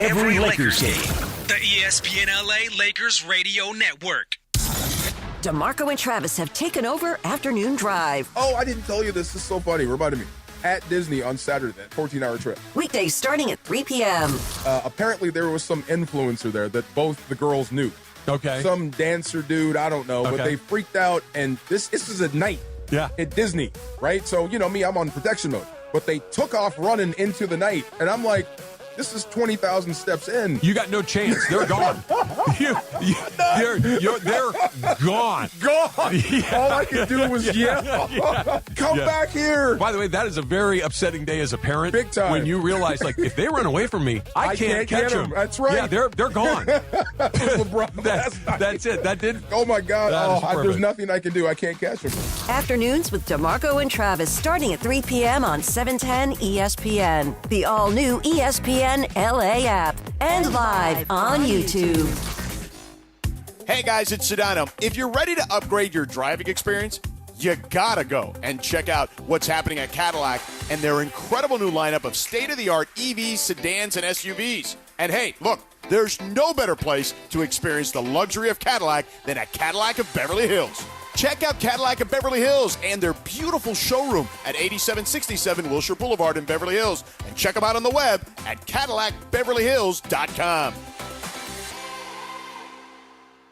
every Lakers game. The ESPN LA Lakers Radio Network. DeMarco and Travis have taken over Afternoon Drive. Oh, I didn't tell you this. This is so funny. Remind me. At Disney on Saturday, that 14-hour trip. Weekdays starting at 3 p.m. Apparently, there was some influencer there that both the girls knew. Okay. Some dancer dude, I don't know, but they freaked out. And this is a night at Disney, right? So, you know me, I'm on protection mode. But they took off running into the night, and I'm like, this is 20,000 steps in. You got no chance. They're gone. They're gone. Gone. Yeah. All I could do was yell. Come back here. By the way, that is a very upsetting day as a parent. Big time. When you realize, like, if they run away from me, I can't catch them. That's right. Yeah, they're gone. That's it. That did. Oh, my God. There's nothing I can do. I can't catch them. Afternoons with DeMarco and Travis starting at 3 p.m. on 710 ESPN. The all-new ESPN LA app and live on YouTube. Hey guys, it's Sedano. If you're ready to upgrade your driving experience, you gotta go and check out what's happening at Cadillac and their incredible new lineup of state-of-the-art EVs, sedans, and SUVs. And hey, look, there's no better place to experience the luxury of Cadillac than at Cadillac of Beverly Hills. Check out Cadillac of Beverly Hills and their beautiful showroom at 8767 Wilshire Boulevard in Beverly Hills. And check them out on the web at CadillacBeverlyHills.com.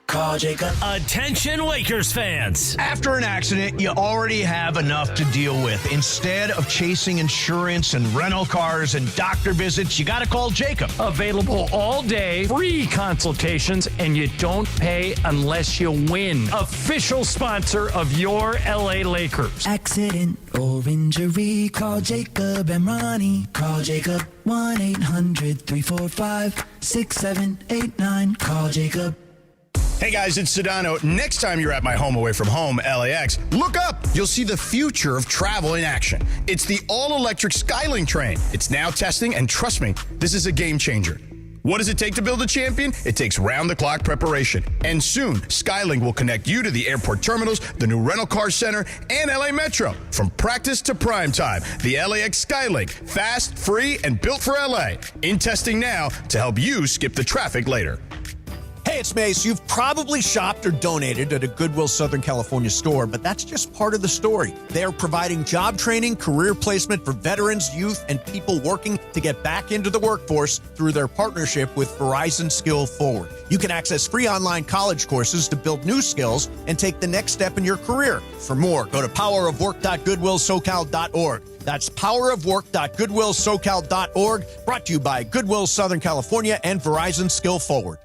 Call Jacob. Attention Lakers fans. After an accident, you already have enough to deal with. Instead of chasing insurance and rental cars and doctor visits, you got to call Jacob. Available all day, free consultations, and you don't pay unless you win. Official sponsor of your LA Lakers. Accident or injury, call Jacob and Ronnie. Call Jacob 1-800-345-6789. Call Jacob. Hey guys, it's Sedano. Next time you're at my home away from home, LAX, look up. You'll see the future of travel in action. It's the all-electric Skylink train. It's now testing, and trust me, this is a game changer. What does it take to build a champion? It takes round-the-clock preparation. And soon, Skylink will connect you to the airport terminals, the new rental car center, and LA Metro. From practice to prime time, the LAX Skylink. Fast, free, and built for LA. In testing now to help you skip the traffic later. Hey, it's Mace. You've probably shopped or donated at a Goodwill Southern California store, but that's just part of the story. They're providing job training, career placement for veterans, youth, and people working to get back into the workforce through their partnership with Verizon Skill Forward. You can access free online college courses to build new skills and take the next step in your career. For more, go to powerofwork.goodwillsocal.org. That's powerofwork.goodwillsocal.org, brought to you by Goodwill Southern California and Verizon Skill Forward.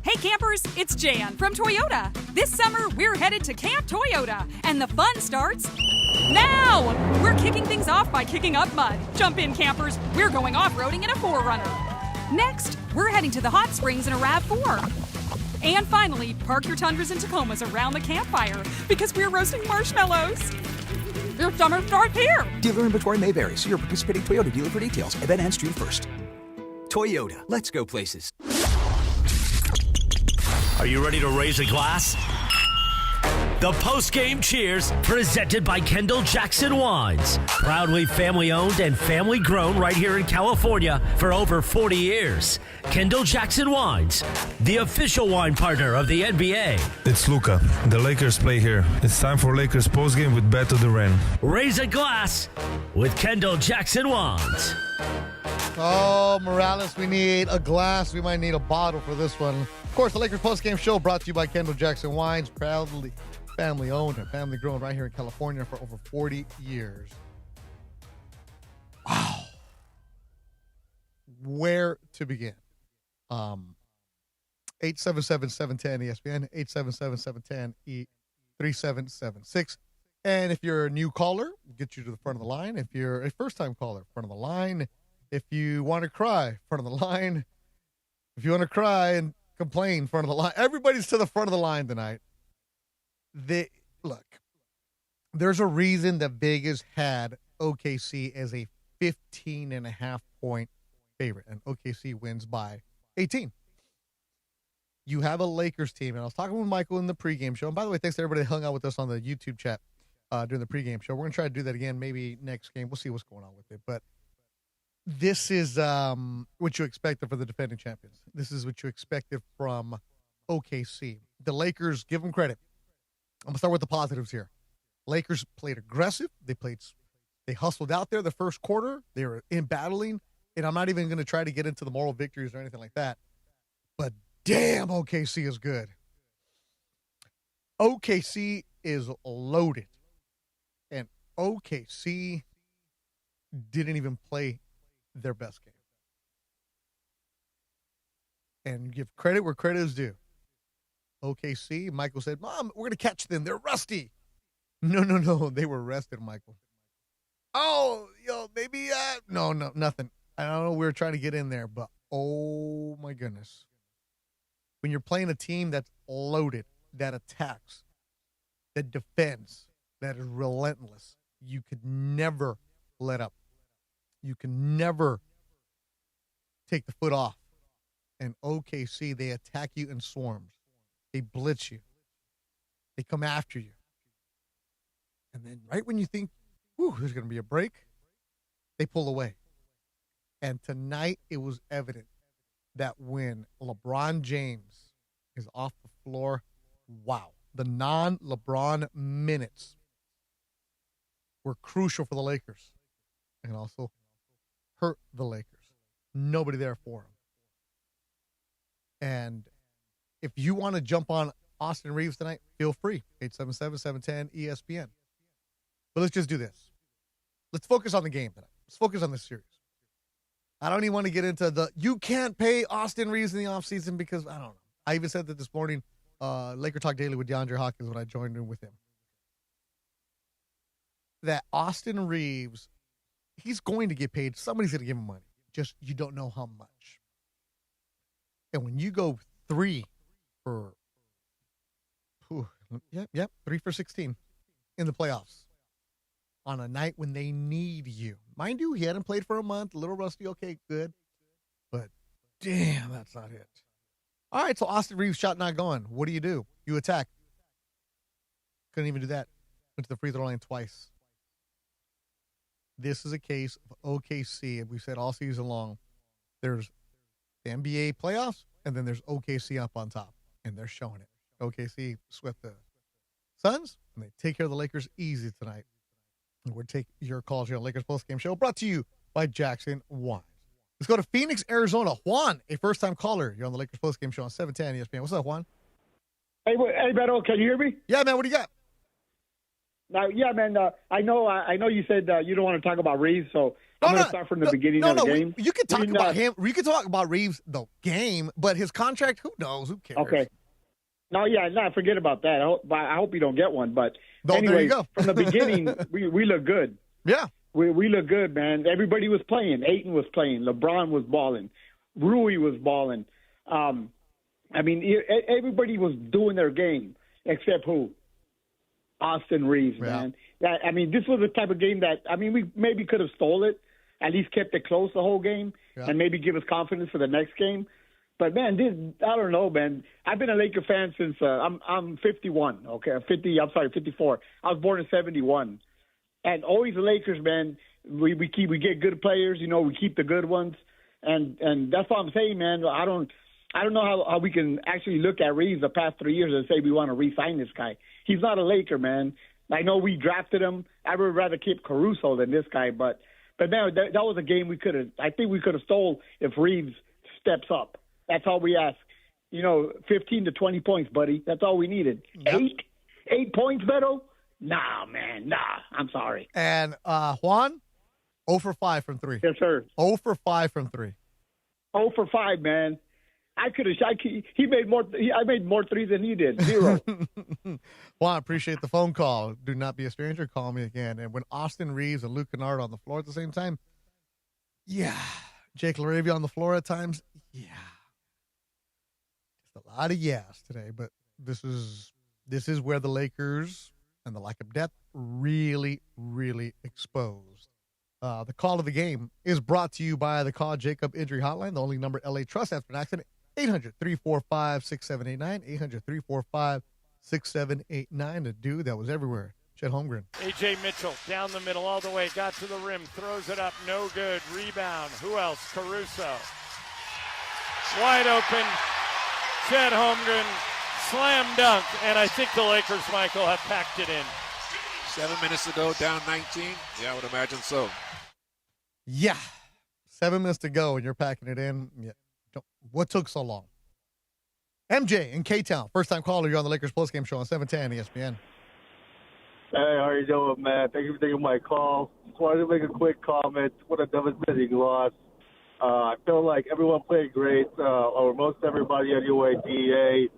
Hey campers, it's Jan from Toyota. This summer, we're headed to Camp Toyota, and the fun starts now! We're kicking things off by kicking up mud. Jump in, campers. We're going off-roading in a 4Runner. Next, we're heading to the hot springs in a RAV4. And finally, park your Tundras and Tacomas around the campfire because we're roasting marshmallows. Your summer starts here. Dealer inventory may vary. See your participating Toyota dealer for details. Event ends June 1st. Toyota, let's go places. Are you ready to raise a glass? The Postgame Cheers, presented by Kendall Jackson Wines. Proudly family-owned and family-grown right here in California for over 40 years. Kendall Jackson Wines, the official wine partner of the NBA. It's Luka. The Lakers play here. It's time for Lakers Postgame with Beto Duran. Raise a glass with Kendall Jackson Wines. Oh, Morales, we need a glass. We might need a bottle for this one. Of course, the Lakers postgame show brought to you by Kendall Jackson Wines, proudly family-owned and family-grown right here in California for over 40 years. Wow. Where to begin? 877-710-ESPN, 877-710-3776. And if you're a new caller, we'll get you to the front of the line. If you're a first-time caller, front of the line. If you want to cry, front of the line. If you want to cry and complain, front of the line. Everybody's to the front of the line tonight. Look, there's a reason that Vegas had OKC as a 15.5-point favorite, and OKC wins by 18. You have a Lakers team, and I was talking with Michael in the pregame show. And by the way, thanks to everybody that hung out with us on the YouTube chat during the pregame show. We're going to try to do that again maybe next game. We'll see what's going on with it. But This is what you expected for the defending champions. This is what you expected from OKC. The Lakers, give them credit. I'm going to start with the positives here. Lakers played aggressive. They hustled out there the first quarter. They were in battling. And I'm not even going to try to get into the moral victories or anything like that. But damn, OKC is good. OKC is loaded. And OKC didn't even play their best game. And give credit where credit is due. OKC, Michael said, Mom, we're going to catch them. They're rusty. No. They were rested, Michael. Oh, maybe, no, nothing. I don't know. We were trying to get in there, but oh my goodness. When you're playing a team that's loaded, that attacks, that defends, that is relentless, you could never let up. You can never take the foot off. And OKC, they attack you in swarms. They blitz you. They come after you. And then right when you think, there's going to be a break, they pull away. And tonight it was evident that when LeBron James is off the floor, wow, the non-LeBron minutes were crucial for the Lakers and also hurt the Lakers. Nobody there for him. And if you want to jump on Austin Reaves tonight, feel free. 877-710 ESPN. But let's just do this. Let's focus on the game tonight. Let's focus on this series. I don't even want to get into you can't pay Austin Reaves in the offseason because, I don't know. I even said that this morning, Laker Talk Daily with DeAndre Hawkins when I joined in with him. That Austin Reaves, he's going to get paid. Somebody's going to give him money. Just you don't know how much. And when you go 3 for 16 in the playoffs on a night when they need you. Mind you, he hadn't played for a month, a little rusty, okay, good. But damn, that's not it. All right, so Austin Reaves shot not going. What do? You attack. Couldn't even do that. Went to the free throw line twice. This is a case of OKC, and we've said all season long, there's the NBA playoffs, and then there's OKC up on top, and they're showing it. OKC swept the Suns, and they take care of the Lakers easy tonight. And we'll take your calls here on Lakers Postgame Show, brought to you by Jackson Wines. Let's go to Phoenix, Arizona. Juan, a first-time caller. You're on the Lakers Postgame Show on 710 ESPN. What's up, Juan? Hey, Beto, can you hear me? Yeah, man, what do you got? Now, yeah, man, I know you said you don't want to talk about Reaves, so I'm going to start from the beginning of the game. You can talk about him. You can talk about Reaves, the game, but his contract, who knows? Who cares? Okay. Forget about that. I hope you don't get one. But anyway, there you go. From the beginning, we look good. Yeah. We look good, man. Everybody was playing. Ayton was playing. LeBron was balling. Rui was balling. Everybody was doing their game except who? Austin Reaves, man. This was the type of game that, we maybe could have stole it, at least kept it close the whole game, and maybe give us confidence for the next game. But, man, I don't know, man. I've been a Laker fan since I'm 51, okay? 54. I was born in 71. And always the Lakers, man, we get good players, we keep the good ones. And that's what I'm saying, man. I don't know how we can actually look at Reaves the past 3 years and say we want to re-sign this guy. He's not a Laker, man. I know we drafted him. I would rather keep Caruso than this guy. But man, that was a game we could have stole if Reaves steps up. That's all we ask. 15 to 20 points, buddy. That's all we needed. Yep. 8 points, Beto? Nah, man. Nah, I'm sorry. And Juan, 0 for 5 from 3. Yes, sir. 0 for 5 from 3. 0 for 5, man. I could have shot. He made more. I made more threes than he did. 0. Juan, appreciate the phone call. Do not be a stranger. Call me again. And when Austin Reaves and Luke Kennard on the floor at the same time, yeah. Jake LaRavia on the floor at times, yeah. Just a lot of yes today. But this is where the Lakers and the lack of depth really, really exposed. The call of the game is brought to you by the Call Jacob Injury Hotline, the only number LA trusts after an accident. 800-345-6789. 800-345-6789. A dude that was everywhere Chet Holmgren. A.J. Mitchell down the middle all the way, got to the rim, throws it up, no good. Rebound. Who else? Caruso. Wide open. Chet Holmgren. Slam dunk. And I think the Lakers, Michael, have packed it in. 7 minutes to go, down 19. Yeah, I would imagine so. Yeah. 7 minutes to go, and you're packing it in. Yeah. What took so long? MJ in K-Town. First-time caller. You're on the Lakers postgame show on 710 ESPN. Hey, how you doing, man? Thank you for taking my call. Just wanted to make a quick comment. What a devastating loss. I feel like everyone played great, or most everybody anyway. DA,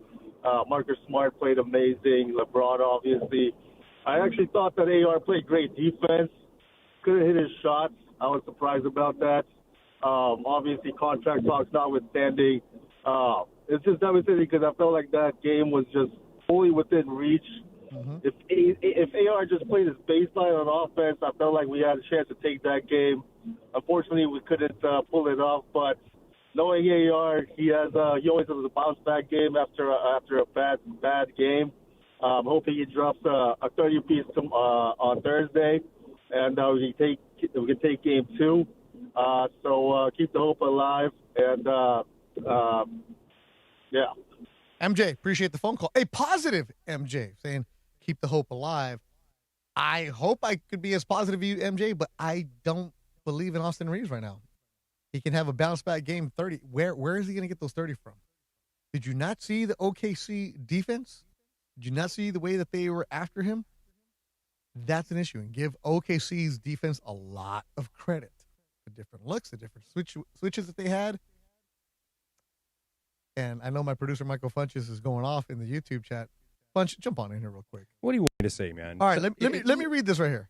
Marcus Smart played amazing. LeBron, obviously. I actually thought that AR played great defense. Couldn't hit his shots. I was surprised about that. Obviously, contract talks notwithstanding. It's just devastating because I felt like that game was just fully within reach. Mm-hmm. If AR just played his baseline on offense, I felt like we had a chance to take that game. Unfortunately, we couldn't pull it off. But knowing AR, he always has a bounce back game after a bad game. I'm hoping he drops a 30-piece on Thursday, and we can take game 2. So keep the hope alive, and yeah. MJ, appreciate the phone call. A positive MJ saying, keep the hope alive. I hope I could be as positive as you, MJ, but I don't believe in Austin Reaves right now. He can have a bounce-back game 30. Where is he going to get those 30 from? Did you not see the OKC defense? Did you not see the way that they were after him? That's an issue. And give OKC's defense a lot of credit. The different looks, the different switches that they had. And I know my producer, Michael Funches, is going off in the YouTube chat. Funch, jump on in here real quick. What do you want me to say, man? All right, let me read this right here.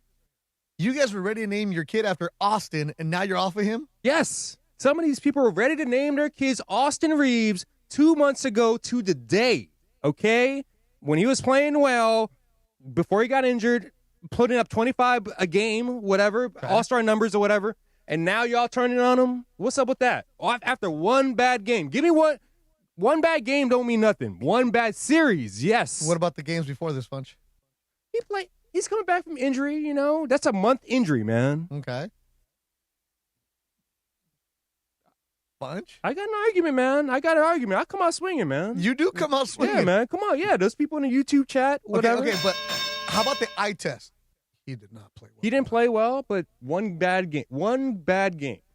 You guys were ready to name your kid after Austin, and now you're off of him? Yes. Some of these people were ready to name their kids Austin Reaves 2 months ago to the day, okay? When he was playing well, before he got injured, putting up 25 a game, whatever, okay. All-star numbers or whatever, and now y'all turning on him? What's up with that? After one bad game. Give me one. One bad game don't mean nothing. One bad series, yes. What about the games before this, Funch? He's coming back from injury, you know. That's a month injury, man. Okay. Funch? I got an argument, man. I come out swinging, man. You do come out swinging? Yeah, man. Come on. Yeah, those people in the YouTube chat, whatever. Okay, but how about the eye test? He did not play well. He didn't play well, but one bad game.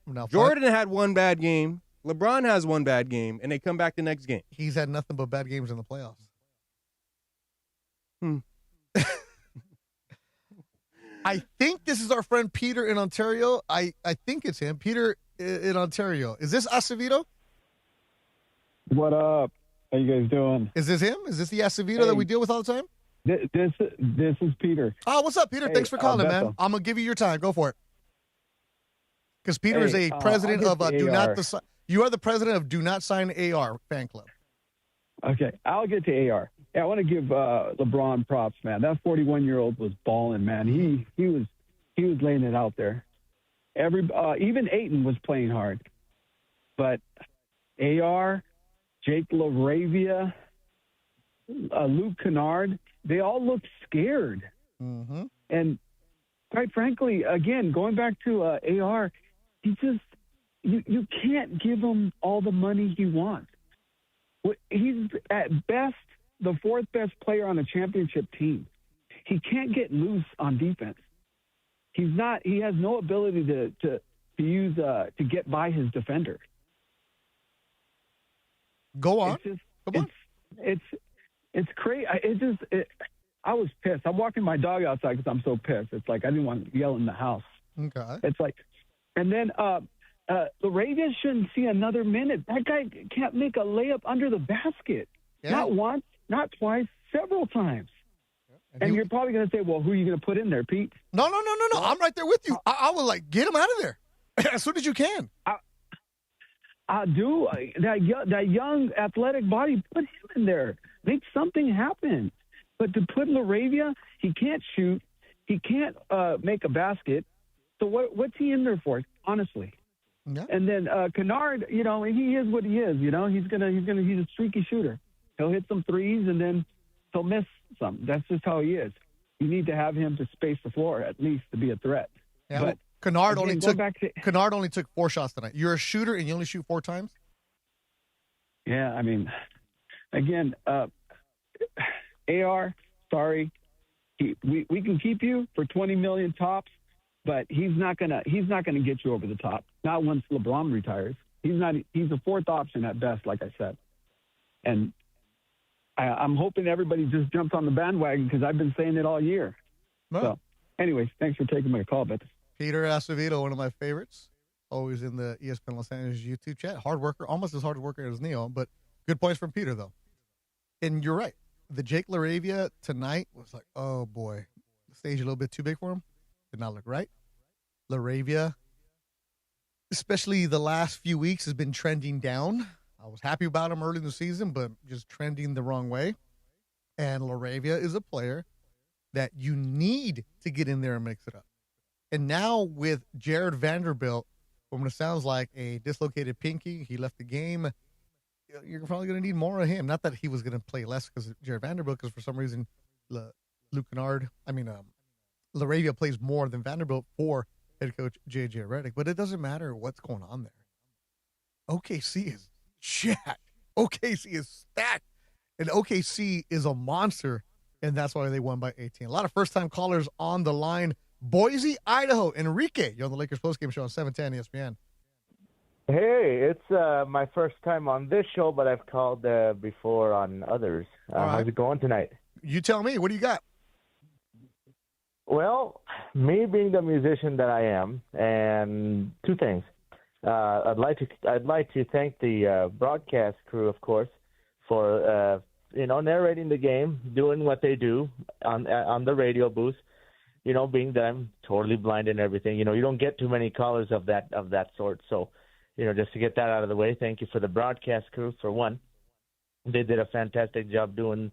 Now, Jordan had one bad game. LeBron has one bad game, and they come back the next game. He's had nothing but bad games in the playoffs. I think this is our friend Peter in Ontario. I think it's him. Peter in Ontario. Is this Acevedo? What up? How you guys doing? Is this him? Is this the Acevedo that we deal with all the time? This is Peter. Oh, what's up, Peter? Thanks for calling, man. I'm going to give you your time. Go for it. Because Peter is a president of Do Not Decide. You are the president of Do Not Sign AR fan club. Okay, I'll get to AR. Yeah, I want to give LeBron props, man. That 41-year-old was balling, man. He was laying it out there. Even Ayton was playing hard, but AR, Jake LaRavia, Luke Kennard, they all looked scared. Mm-hmm. And quite frankly, again, going back to AR, he just. You can't give him all the money he wants. He's at best the fourth best player on a championship team. He can't get loose on defense. He has no ability to get by his defender. Go on. It's crazy. I was pissed. I'm walking my dog outside because I'm so pissed. It's like I didn't want to yell in the house. Okay. It's like, and then LaRavia shouldn't see another minute. That guy can't make a layup under the basket. Yeah. Not once, not twice, several times. And you're probably going to say, well, who are you going to put in there, Pete? No. I'm right there with you. I will, get him out of there as soon as you can. I do. That young athletic body, put him in there. Make something happen. But to put LaRavia, he can't shoot. He can't make a basket. So what's he in there for, honestly? Yeah. And then Kennard, he is what he is. He's a streaky shooter. He'll hit some threes and then he'll miss some. That's just how he is. you need to have him to space the floor at least to be a threat. Yeah, but Kennard again, only took 4 shots tonight. You're a shooter and you only shoot 4 times? Yeah, I mean, again, AR, sorry, we can keep you for $20 million tops, but he's not gonna get you over the top. Not once LeBron retires. He's a 4th option at best, like I said. And I'm hoping everybody just jumps on the bandwagon because I've been saying it all year. Well, so, anyways, thanks for taking my call, Beth. Peter Acevedo, one of my favorites, always in the ESPN Los Angeles YouTube chat. Hard worker, almost as hard worker as Neil, but good points from Peter, though. And you're right. The Jake LaRavia tonight was like, oh, boy. The stage a little bit too big for him. Did not look right. LaRavia, especially the last few weeks, has been trending down. I was happy about him early in the season, but just trending the wrong way. And LaRavia is a player that you need to get in there and mix it up. And now with Jared Vanderbilt, from what it sounds like a dislocated pinky, he left the game. You're probably going to need more of him. Not that he was going to play less because of Jared Vanderbilt, because for some reason, LaRavia plays more than Vanderbilt for head coach J.J. Redick. But it doesn't matter what's going on there. OKC is jacked. OKC is stacked. And OKC is a monster, and that's why they won by 18. A lot of first-time callers on the line. Boise, Idaho. Enrique, you're on the Lakers postgame show on 710 ESPN. Hey, it's my first time on this show, but I've called before on others. How's it going tonight? You tell me. What do you got? Well, me being the musician that I am, and 2 things. I'd like to thank the broadcast crew, of course, for narrating the game, doing what they do on the radio booth. Being that I'm totally blind and everything. You don't get too many callers of that sort. So, just to get that out of the way, thank you for the broadcast crew for one. They did a fantastic job doing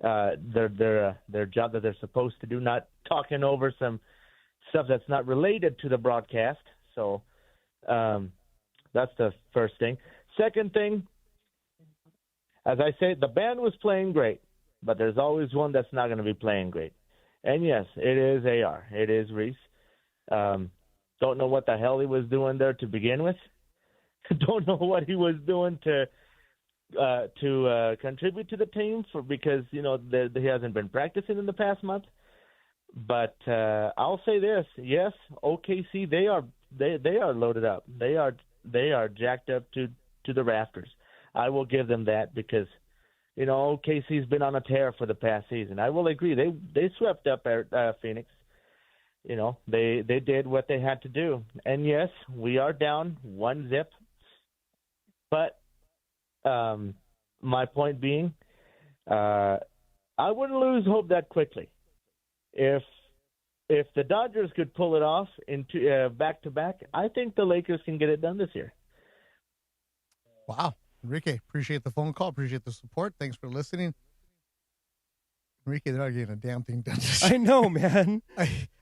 their job that they're supposed to do, not talking over some stuff that's not related to the broadcast. So that's the first thing. Second thing, as I say, the band was playing great, but there's always one that's not going to be playing great. And yes, it is AR. It is Reaves. Don't know what the hell he was doing there to begin with. Don't know what he was doing to contribute to the team because he hasn't been practicing in the past month. But I'll say this: yes, OKC they are loaded up. They are jacked up to the rafters. I will give them that because OKC's been on a tear for the past season. I will agree. They swept up Phoenix. They did what they had to do. And yes, we are down 1-0. But my point being, I wouldn't lose hope that quickly. If the Dodgers could pull it off into back-to-back, I think the Lakers can get it done this year. Wow. Enrique, appreciate the phone call. Appreciate the support. Thanks for listening. Enrique, they're not getting a damn thing done. I know, man.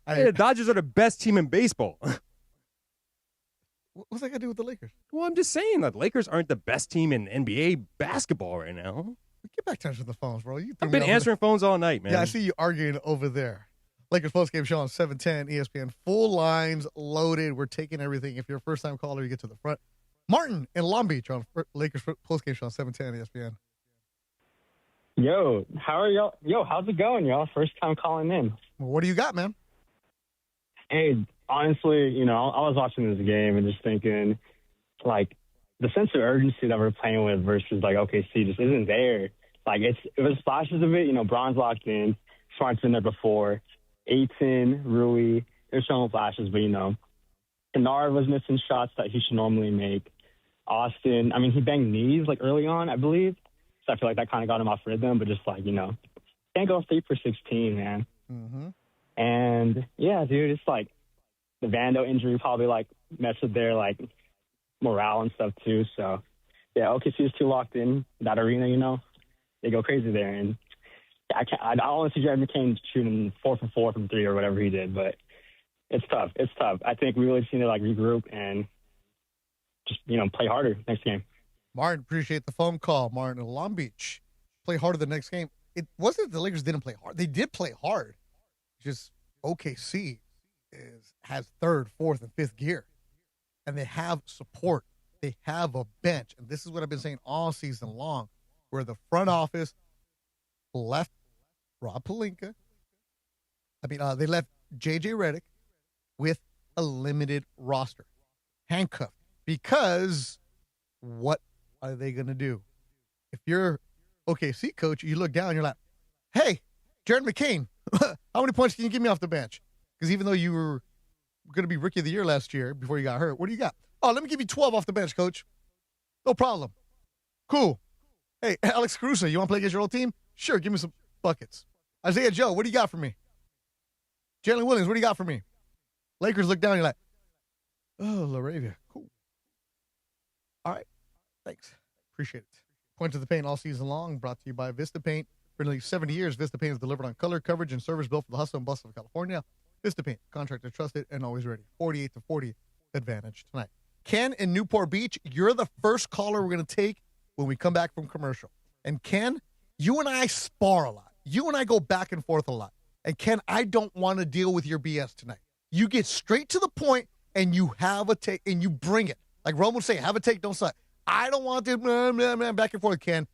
The Dodgers are the best team in baseball. What's that got to do with the Lakers? Well, I'm just saying that the Lakers aren't the best team in NBA basketball right now. Get back to the phones, bro. I've been answering phones all night, man. Yeah, I see you arguing over there. Lakers postgame show on 710 ESPN. Full lines loaded. We're taking everything. If you're a first-time caller, you get to the front. Martin in Long Beach on Lakers postgame show on 710 ESPN. Yo, how are y'all? Yo, how's it going, y'all? First time calling in. Well, what do you got, man? Hey, honestly, I was watching this game and just thinking, like, the sense of urgency that we're playing with versus, like, OKC just isn't there. Like, it was flashes of it. Braun's locked in. Smart's been there before. Ayton, Rui, they're showing flashes, but, Kennard was missing shots that he should normally make. Austin, he banged knees, like, early on, I believe. So I feel like that kind of got him off rhythm, but just, like, can't go 3 for 16, man. Mm-hmm. And, yeah, dude, it's like the Vando injury probably, like, messed with their, like, morale and stuff, too. So, yeah, OKC is too locked in. That arena, they go crazy there. And I don't want to see Jared McCain shooting 4 for 4 from 3 or whatever he did, but it's tough. It's tough. I think we really just need to, like, regroup and just, play harder next game. Martin, appreciate the phone call. Martin in Long Beach. Play harder the next game. It wasn't that the Lakers didn't play hard. They did play hard. just OKC has third, fourth, and fifth gear. And they have support. They have a bench. And this is what I've been saying all season long, where the front office left Rob Pelinka. They left J.J. Redick with a limited roster, handcuffed. Because what are they going to do? If you're OKC coach, you look down, you're like, hey, Jared McCain, how many points can you give me off the bench? Because even though you were going to be Rookie of the Year last year before you got hurt, what do you got? Oh, let me give you 12 off the bench, coach. No problem. Cool. Hey, Alex Caruso, you want to play against your old team? Sure, give me some buckets. Isaiah Joe, what do you got for me? Jalen Williams, what do you got for me? Lakers look down, you're like, oh, LaRavia, cool. All right, thanks. Appreciate it. Point to the Paint all season long, brought to you by Vista Paint. For nearly 70 years, Vista Paint has delivered on color, coverage, and service built for the hustle and bustle of California. Vista Paint, contractor trusted and always ready. 48-40 advantage tonight. Ken in Newport Beach, you're the first caller we're going to take when we come back from commercial. And Ken, you and I spar a lot. You and I go back and forth a lot. And Ken, I don't want to deal with your BS tonight. You get straight to the point and you have a take and you bring it. Like Rome would say, have a take, don't suck. I don't want to back and forth, Ken.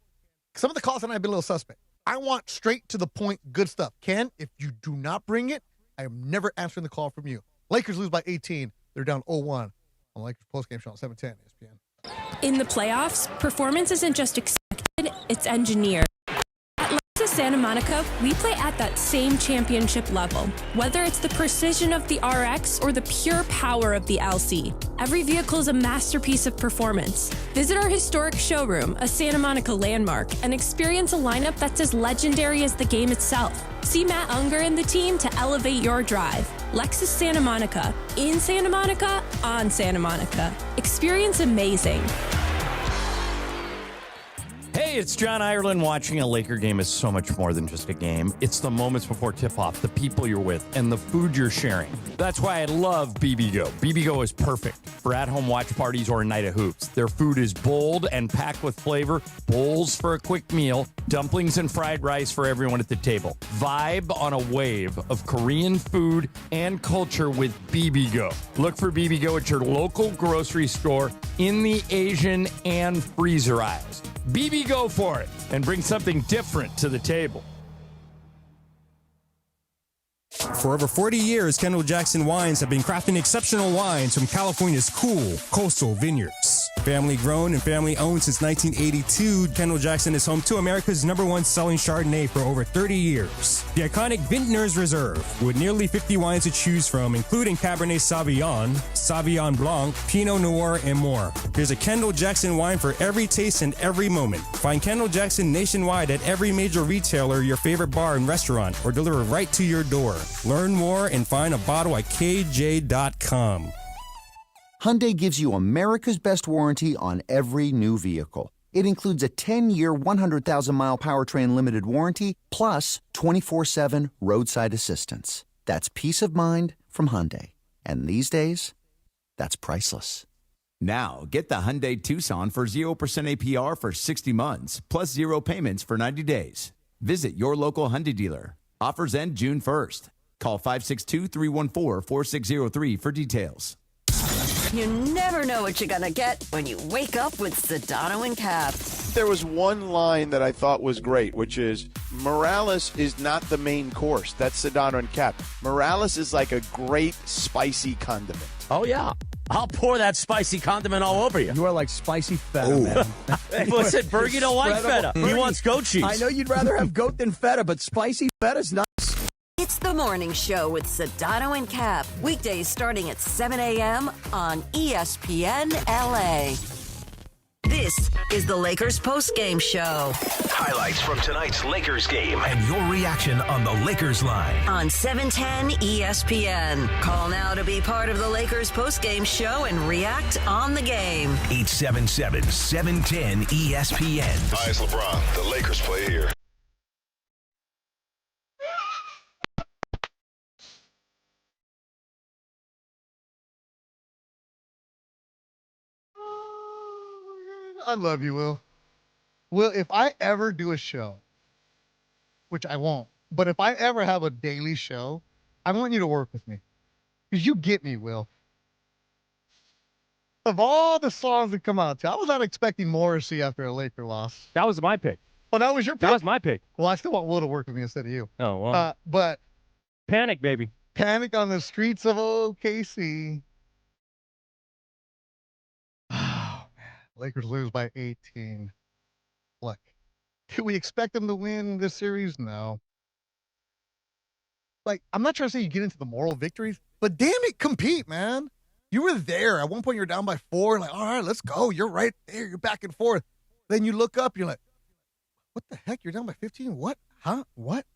Some of the calls tonight have been a little suspect. I want straight to the point, good stuff. Ken, if you do not bring it, I am never answering the call from you. Lakers lose by 18. They're down 0-1 on Lakers postgame show on 710 ESPN. In the playoffs, performance isn't just expected, it's engineered. At Lexus Santa Monica, we play at that same championship level. Whether it's the precision of the RX or the pure power of the LC, every vehicle is a masterpiece of performance. Visit our historic showroom, a Santa Monica landmark, and experience a lineup that's as legendary as the game itself. See Matt Unger and the team to elevate your drive. Lexus Santa Monica. In Santa Monica, on Santa Monica. Experience amazing. Hey, it's John Ireland. Watching a Laker game is so much more than just a game. It's the moments before tip-off, the people you're with, and the food you're sharing. That's why I love BBGO. BBGO is perfect for at-home watch parties or a night of hoops. Their food is bold and packed with flavor, bowls for a quick meal, dumplings and fried rice for everyone at the table. Vibe on a wave of Korean food and culture with BBGO. Look for BBGO at your local grocery store in the Asian and freezer aisles. BB go for it and bring something different to the table. For over 40 years, Kendall Jackson Wines have been crafting exceptional wines from California's cool coastal vineyards. Family grown and family owned since 1982, Kendall Jackson is home to America's #1 selling Chardonnay for over 30 years. The iconic Vintners Reserve, with nearly 50 wines to choose from, including Cabernet Sauvignon, Sauvignon Blanc, Pinot Noir, and more. There's a Kendall Jackson wine for every taste and every moment. Find Kendall Jackson nationwide at every major retailer, your favorite bar and restaurant, or deliver right to your door. Learn more and find a bottle at KJ.com. Hyundai gives you America's best warranty on every new vehicle. It includes a 10-year, 100,000-mile powertrain limited warranty, plus 24/7 roadside assistance. That's peace of mind from Hyundai. And these days, that's priceless. Now, get the Hyundai Tucson for 0% APR for 60 months, plus 0 payments for 90 days. Visit your local Hyundai dealer. Offers end June 1st. Call 562-314-4603 for details. You never know what you're going to get when you wake up with Sedano and Cap. There was one line that I thought was great, which is Morales is not the main course. That's Sedano and Cap. Morales is like a great spicy condiment. Oh, yeah. I'll pour that spicy condiment all over you. You are like spicy feta, man. Listen, Bergie don't like feta. He wants goat cheese. I know you'd rather have goat than feta, but spicy feta's nice. It's the morning show with Sedano and Cap. Weekdays starting at 7 a.m. on ESPN LA. This is the Lakers postgame show. Highlights from tonight's Lakers game and your reaction on the Lakers line. On 710 ESPN. Call now to be part of the Lakers postgame show and react on the game. 877-710 ESPN. Hi, it's LeBron. The Lakers play here. I love you, Will. Will, if I ever do a show, which I won't, but if I ever have a daily show, I want you to work with me. Because you get me, Will. Of all the songs that come out, I was not expecting Morrissey after a Laker loss. That was my pick. Oh, that was your pick? That was my pick. Well, I still want Will to work with me instead of you. Oh, well. But Panic, baby. Panic on the streets of OKC. Oh, man. Lakers lose by 18. Look, do we expect them to win this series? No. Like, I'm not trying to say you get into the moral victories, but damn it, compete, man. You were there. At one point, you're down by 4. Like, all right, let's go. You're right there. You're back and forth. Then you look up. You're like, what the heck? You're down by 15? What? Huh? What?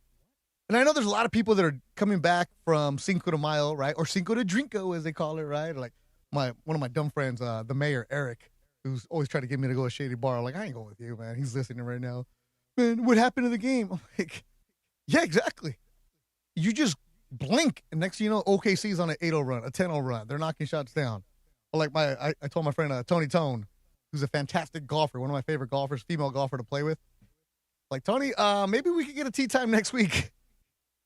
And I know there's a lot of people that are coming back from Cinco de Mayo, right? Or Cinco de Drinko, as they call it, right? Like one of my dumb friends, the mayor, Eric, who's always trying to get me to go to a shady bar. I'm like, I ain't going with you, man. He's listening right now. Man, what happened to the game? I'm like, yeah, exactly. You just blink, and next thing you know, OKC's on an 8-0 run, a 10-0 run. They're knocking shots down. Like I told my friend Tony Tone, who's a fantastic golfer, one of my favorite golfers, female golfer to play with. Like, Tony, maybe we could get a tea time next week.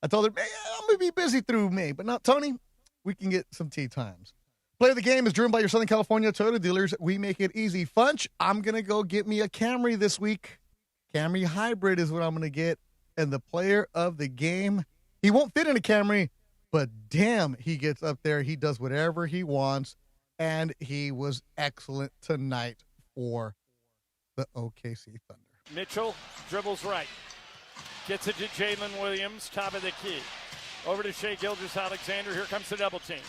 I told her, man, I'm going to be busy through May. But not Tony, we can get some tea times. Play of the Game is driven by your Southern California Toyota dealers. We make it easy. Funch, I'm going to go get me a Camry this week. Camry Hybrid is what I'm going to get. And the player of the game, he won't fit in a Camry, but damn, he gets up there. He does whatever he wants. And he was excellent tonight for the OKC Thunder. Mitchell dribbles right. Gets it to Jalen Williams, top of the key. Over to Shai Gilgeous-Alexander. Here comes the double team.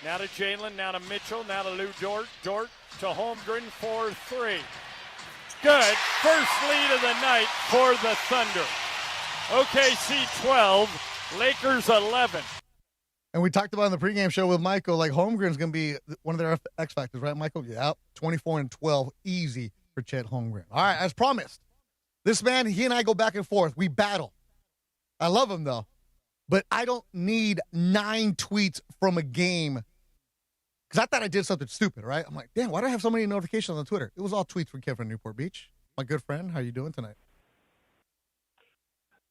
Now to Jalen, now to Mitchell, now to Lou Dort. Dort to Holmgren for 3. Good. First lead of the night for the Thunder. OKC 12, Lakers 11. And we talked about in the pregame show with Michael, like Holmgren's going to be one of their X factors, right, Michael? Yeah, 24-12, easy for Chet Holmgren. All right, as promised, this man, he and I go back and forth. We battle. I love him, though. But I don't need 9 tweets from a game because I thought I did something stupid, right? I'm like, damn, why do I have so many notifications on Twitter? It was all tweets from Kevin Newport Beach. My good friend, how you doing tonight?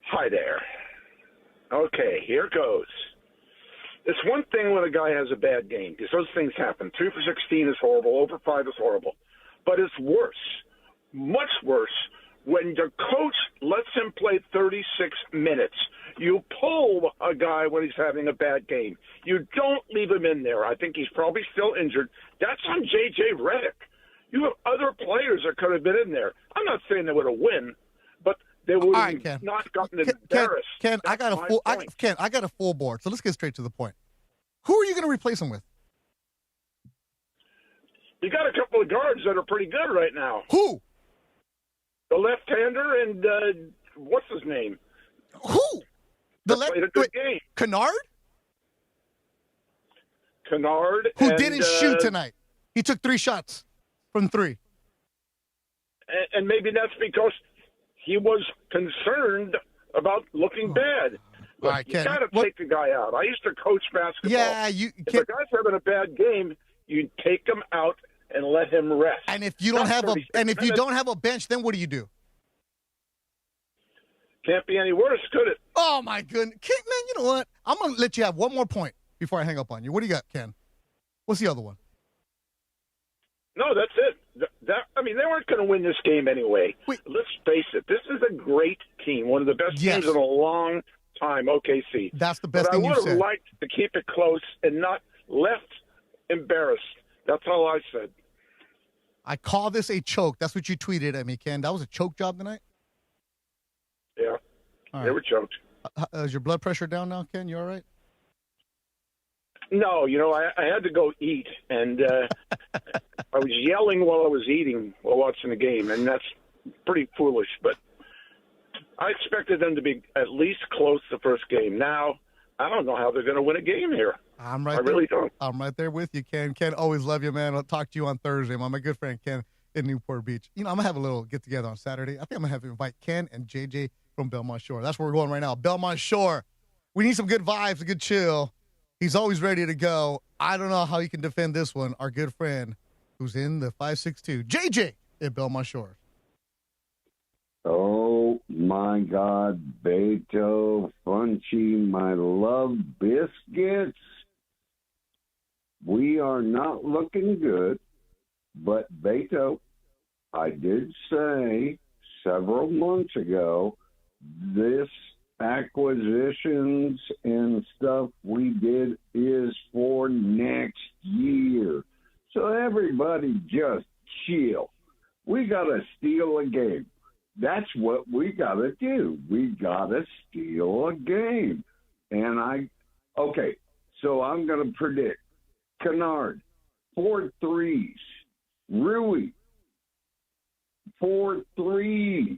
Hi there. Okay, here goes. It's one thing when a guy has a bad game, because those things happen. 2 for 16 is horrible. Over 5 is horrible. But it's worse, much worse, when the coach lets him play 36 minutes. You pull a guy when he's having a bad game. You don't leave him in there. I think he's probably still injured. That's on J.J. Redick. You have other players that could have been in there. I'm not saying they would have won, but they would have not gotten embarrassed. Ken, I got a full board. So let's get straight to the point. Who are you going to replace him with? You got a couple of guards that are pretty good right now. Who? The left-hander and what's his name? Who? Played a good game. Kennard? Kennard. Who didn't shoot tonight. He took 3 shots from 3. And maybe that's because he was concerned about looking bad. Look, right, you got to take the guy out. I used to coach basketball. Yeah, if a guy's having a bad game, you take him out and let him rest. And if you don't have a bench, then what do you do? Can't be any worse, could it? Oh my goodness, Ken, man! You know what? I'm gonna let you have one more point before I hang up on you. What do you got, Ken? What's the other one? No, that's it. They weren't going to win this game anyway. Let's face it. This is a great team, one of the best teams in a long time. OKC. That's the best thing you said. I would have liked to keep it close and not left embarrassed. That's all I said. I call this a choke. That's what you tweeted at me, Ken. That was a choke job tonight? Yeah. They were choked. Is your blood pressure down now, Ken? You all right? No, I had to go eat, and I was yelling while I was eating while watching the game, and that's pretty foolish. But I expected them to be at least close the first game. Now, I don't know how they're going to win a game here. I really don't. I'm right there with you, Ken. Ken, always love you, man. I'll talk to you on Thursday. My good friend Ken in Newport Beach. I'm going to have a little get-together on Saturday. I think I'm going to have to invite Ken and JJ from Belmont Shore. That's where we're going right now. Belmont Shore. We need some good vibes, a good chill. He's always ready to go. I don't know how he can defend this one. Our good friend who's in the 562, JJ at Belmont Shore. Oh, my my God, Beto, Funchy, my love biscuits. We are not looking good, but Beto, I did say several months ago, this acquisitions and stuff we did is for next year. So everybody just chill. We got to steal a game. That's what we got to do. We got to steal a game. And okay, so I'm going to predict Kennard, 4 threes. Rui, 4 threes.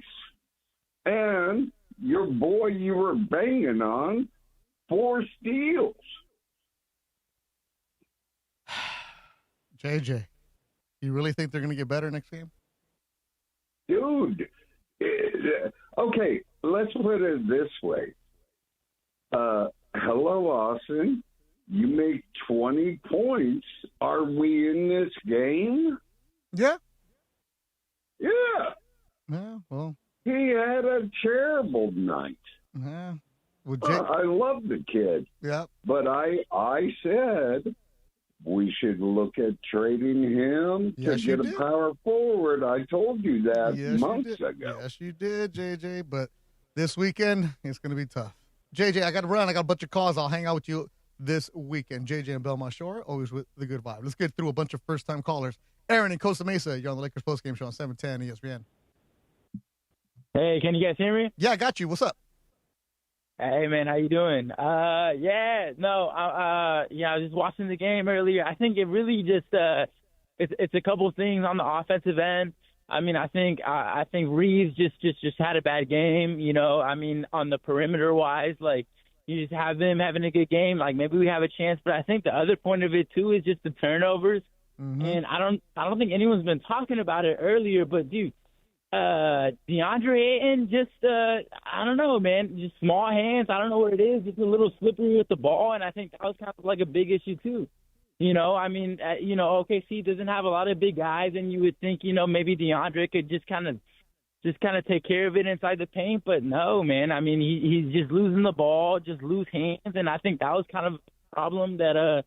And your boy you were banging on, 4 steals. JJ, you really think they're going to get better next game? Dude, okay, let's put it this way. Hello, Austin. You make 20 points. Are we in this game? Yeah. Yeah. Yeah, well. He had a terrible night. Yeah. Well, I love the kid. Yeah. But I said we should look at trading him to get a power forward. I told you that months ago. Yes, you did, JJ. But this weekend, it's going to be tough. JJ, I got to run. I got a bunch of calls. I'll hang out with you this weekend. JJ and Belmont Shore, always with the good vibe. Let's get through a bunch of first-time callers. Aaron in Costa Mesa, you're on the Lakers postgame show on 710 ESPN. Hey, can you guys hear me? Yeah, I got you. What's up? Hey, man, how you doing? I was just watching the game earlier. I think it really just it's a couple things on the offensive end. I mean, I think Reaves just had a bad game. You know, I mean, on the perimeter wise, like you just have them having a good game. Like maybe we have a chance, but I think the other point of it too is just the turnovers. Mm-hmm. And I don't think anyone's been talking about it earlier, but dude. DeAndre Ayton, I don't know, man. Just small hands. I don't know what it is. Just a little slippery with the ball, and I think that was kind of like a big issue too. You know, I mean, OKC doesn't have a lot of big guys, and you would think, maybe DeAndre could just kind of take care of it inside the paint, but no, man. I mean, he's just losing the ball, just loose hands, and I think that was kind of a problem that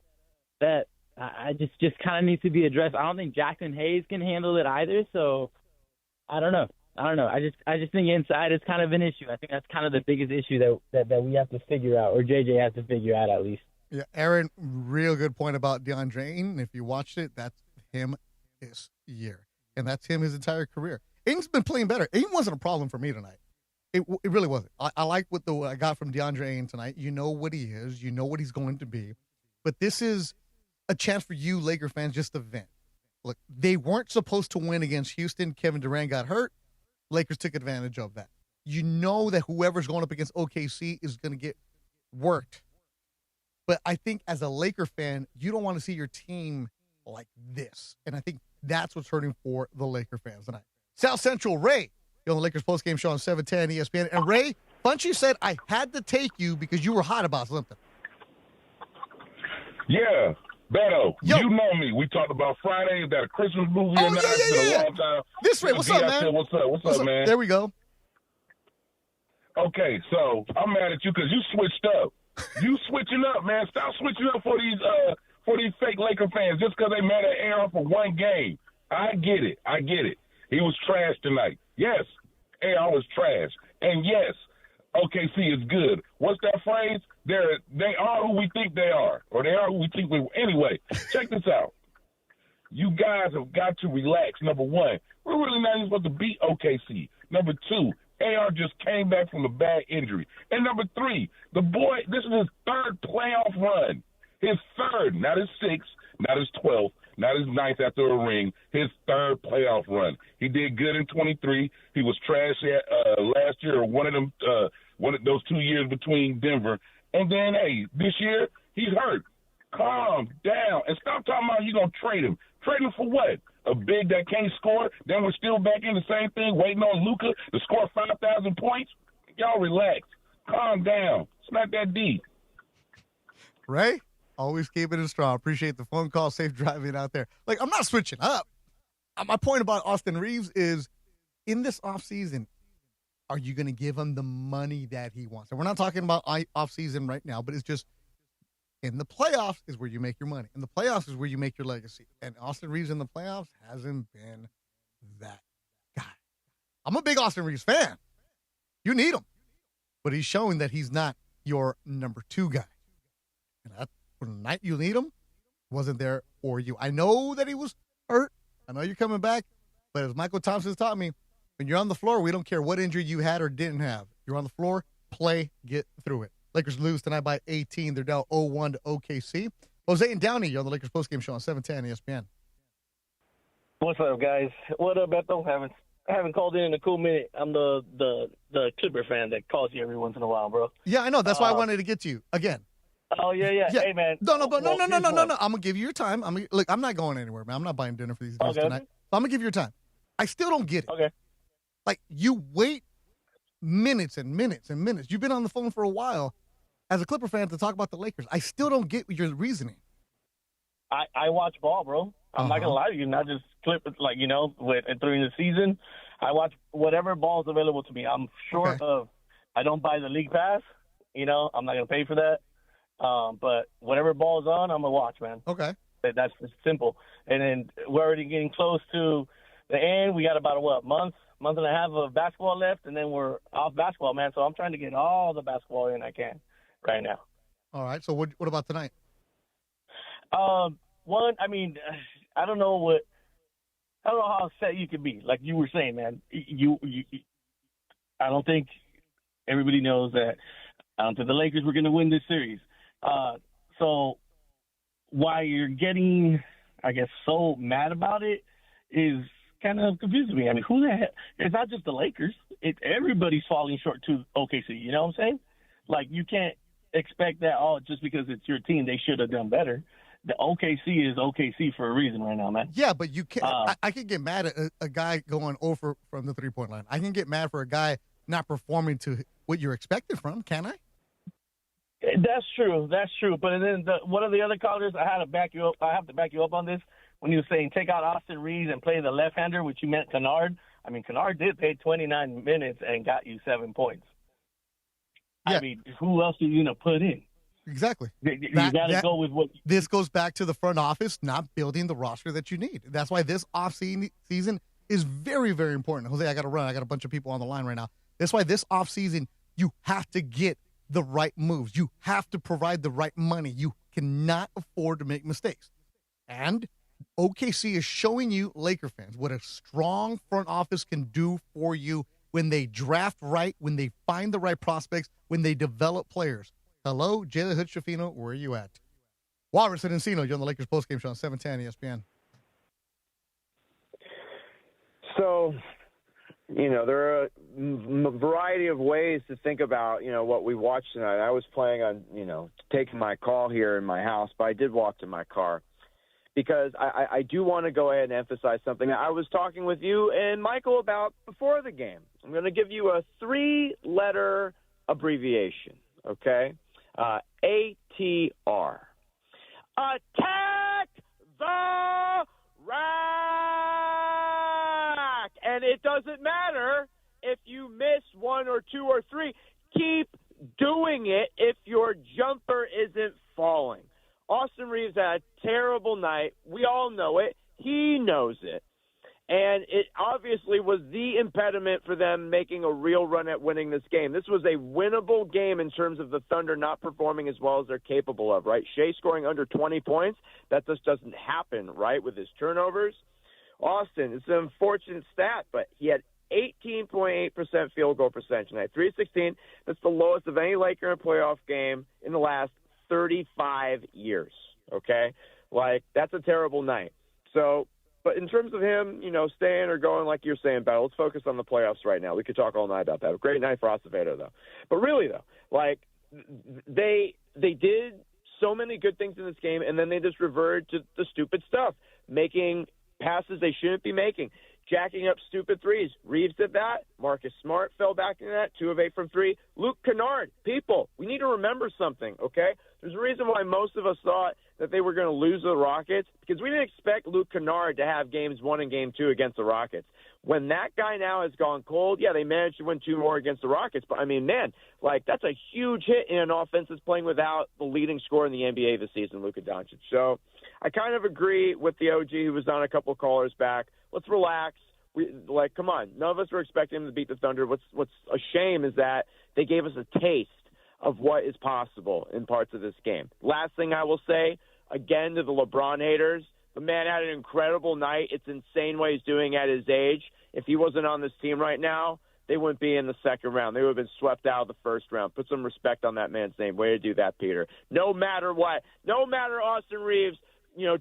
I just kind of needs to be addressed. I don't think Jackson Hayes can handle it either, so. I don't know. I just think inside is kind of an issue. I think that's kind of the biggest issue that we have to figure out, or JJ has to figure out at least. Yeah, Aaron, real good point about DeAndre Ayton. If you watched it, that's him this year. And that's him his entire career. Ayton's been playing better. Ayton wasn't a problem for me tonight. It really wasn't. I like what I got from DeAndre Ayton tonight. You know what he is. You know what he's going to be. But this is a chance for you Laker fans just to vent. Look, they weren't supposed to win against Houston. Kevin Durant got hurt. Lakers took advantage of that. You know that whoever's going up against OKC is going to get worked. But I think as a Laker fan, you don't want to see your team like this. And I think that's what's hurting for the Laker fans tonight. South Central, Ray, you're on the Lakers postgame show on 710 ESPN. And Ray, Funchy said I had to take you because you were hot about something. Yeah. Beto, you know me. We talked about Friday, that a Christmas movie or not. It's been a long time. This way, what's up, man? Said, what's up, man? There we go. Okay, so I'm mad at you because you switched up. You switching up, man. Stop switching up for these fake Laker fans just because they mad at Aaron for one game. I get it. He was trash tonight. Yes, Aaron was trash. And yes, OKC is good. What's that phrase? They are who we think they are, or they are who we think we. Anyway, check this out. You guys have got to relax. Number one, we're really not even supposed to beat OKC. Number two, AR just came back from a bad injury. And number three, the boy, this is his third playoff run. His third, not his sixth, not his 12th, not his ninth after a ring, his third playoff run. He did good in 23. He was trash last year, or one of those 2 years between Denver. And then, hey, this year, he's hurt. Calm down. And stop talking about you going to trade him. Trade him for what? A big that can't score? Then we're still back in the same thing, waiting on Luka to score 5,000 points? Y'all relax. Calm down. It's not that deep. Ray, always keeping it strong. Appreciate the phone call. Safe driving out there. Like, I'm not switching up. My point about Austin Reaves is in this offseason, are you going to give him the money that he wants? And we're not talking about off season right now, but it's just in the playoffs is where you make your money. In the playoffs is where you make your legacy. And Austin Reaves in the playoffs hasn't been that guy. I'm a big Austin Reaves fan. You need him. But he's showing that he's not your number 2 guy. And when the night you need him, wasn't there for you. I know that he was hurt. I know you're coming back. But as Michael Thompson's taught me, when you're on the floor, we don't care what injury you had or didn't have. You're on the floor, play, get through it. Lakers lose tonight by 18. They're down 0-1 to OKC. Jose and Downey, you're on the Lakers postgame show on 710 ESPN. What's up, guys? What up, Beto? Haven't called in a cool minute. I'm the Clipper fan that calls you every once in a while, bro. Yeah, I know. That's why I wanted to get to you again. Oh yeah. Hey, man. No. I'm gonna give you your time. I'm not going anywhere, man. I'm not buying dinner for these dudes tonight. So I'm gonna give you your time. I still don't get it. Okay. Like, you wait minutes and minutes and minutes. You've been on the phone for a while as a Clipper fan to talk about the Lakers. I still don't get your reasoning. I watch ball, bro. I'm not gonna lie to you. Not just Clippers, during the season, I watch whatever ball is available to me. I'm short of. I don't buy the league pass. I'm not gonna pay for that. But whatever ball's on, I'm gonna watch, man. Okay. That's just simple. And then we're already getting close to the end. We got about a month and a half of basketball left, and then we're off basketball, man. So I'm trying to get all the basketball in I can right now. All right. So what about tonight? I don't know how upset you could be. Like you were saying, man. I don't think everybody knows that. I don't think the Lakers were going to win this series. So why you're getting, I guess, so mad about it is kind of confusing me. I mean, who the heck? It's not just the Lakers. Everybody's falling short to OKC. You know what I'm saying? Like, you can't expect that, just because it's your team, they should have done better. The OKC is OKC for a reason right now, man. Yeah, but you can't. I can get mad at a guy going over from the 3-point line. I can get mad for a guy not performing to what you're expected from, can I? That's true. But then one of the other callers, I have to back you up on this. When you were saying take out Austin Reaves and play the left-hander, which you meant Kennard. I mean, Kennard did play 29 minutes and got you 7 points. Yeah. I mean, who else are you going to put in? Exactly. You got to go with what. This goes back to the front office not building the roster that you need. That's why this offseason is very, very important. Jose, I got to run. I got a bunch of people on the line right now. That's why this offseason you have to get the right moves. You have to provide the right money. You cannot afford to make mistakes. And OKC is showing you, Laker fans, what a strong front office can do for you when they draft right, when they find the right prospects, when they develop players. Hello, Jalen Hood-Schifino, where are you at? Walrus and Encino, you're on the Lakers postgame show on 710 ESPN. So, there are a variety of ways to think about, what we watched tonight. I was planning on, taking my call here in my house, but I did walk to my car because I do want to go ahead and emphasize something that I was talking with you and Michael about before the game. I'm going to give you a 3-letter abbreviation, okay? ATR. Attack the rack! And it doesn't matter if you miss 1 or 2 or 3. Keep doing it if your jumper isn't falling. Austin Reaves had a terrible night. We all know it. He knows it. And it obviously was the impediment for them making a real run at winning this game. This was a winnable game in terms of the Thunder not performing as well as they're capable of, right? Shea scoring under 20 points, that just doesn't happen, right, with his turnovers. Austin, it's an unfortunate stat, but he had 18.8% field goal percentage tonight, 316. That's the lowest of any Laker in a playoff game in the last 35 years, okay? Like, that's a terrible night. So, but in terms of him, staying or going, like you're saying, Battle, let's focus on the playoffs right now. We could talk all night about that. A great night for Acevedo, though. But really, though, like, they did so many good things in this game, and then they just reverted to the stupid stuff, making passes they shouldn't be making. jacking up stupid threes. Reaves did that. Marcus Smart fell back into that. 2 of 8 from 3. Luke Kennard. People, we need to remember something, okay? There's a reason why most of us thought that they were going to lose to the Rockets, because we didn't expect Luke Kennard to have games 1 and game 2 against the Rockets. When that guy now has gone cold, yeah, they managed to win 2 more against the Rockets. But, I mean, man, like, that's a huge hit in an offense that's playing without the leading scorer in the NBA this season, Luka Doncic. So I kind of agree with the OG who was on a couple of callers back. Let's relax. Come on. None of us were expecting them to beat the Thunder. What's a shame is that they gave us a taste of what is possible in parts of this game. Last thing I will say, again, to the LeBron haters, the man had an incredible night. It's insane what he's doing at his age. If he wasn't on this team right now, they wouldn't be in the second round. They would have been swept out of the first round. Put some respect on that man's name. Way to do that, Peter. No matter what, no matter Austin Reaves,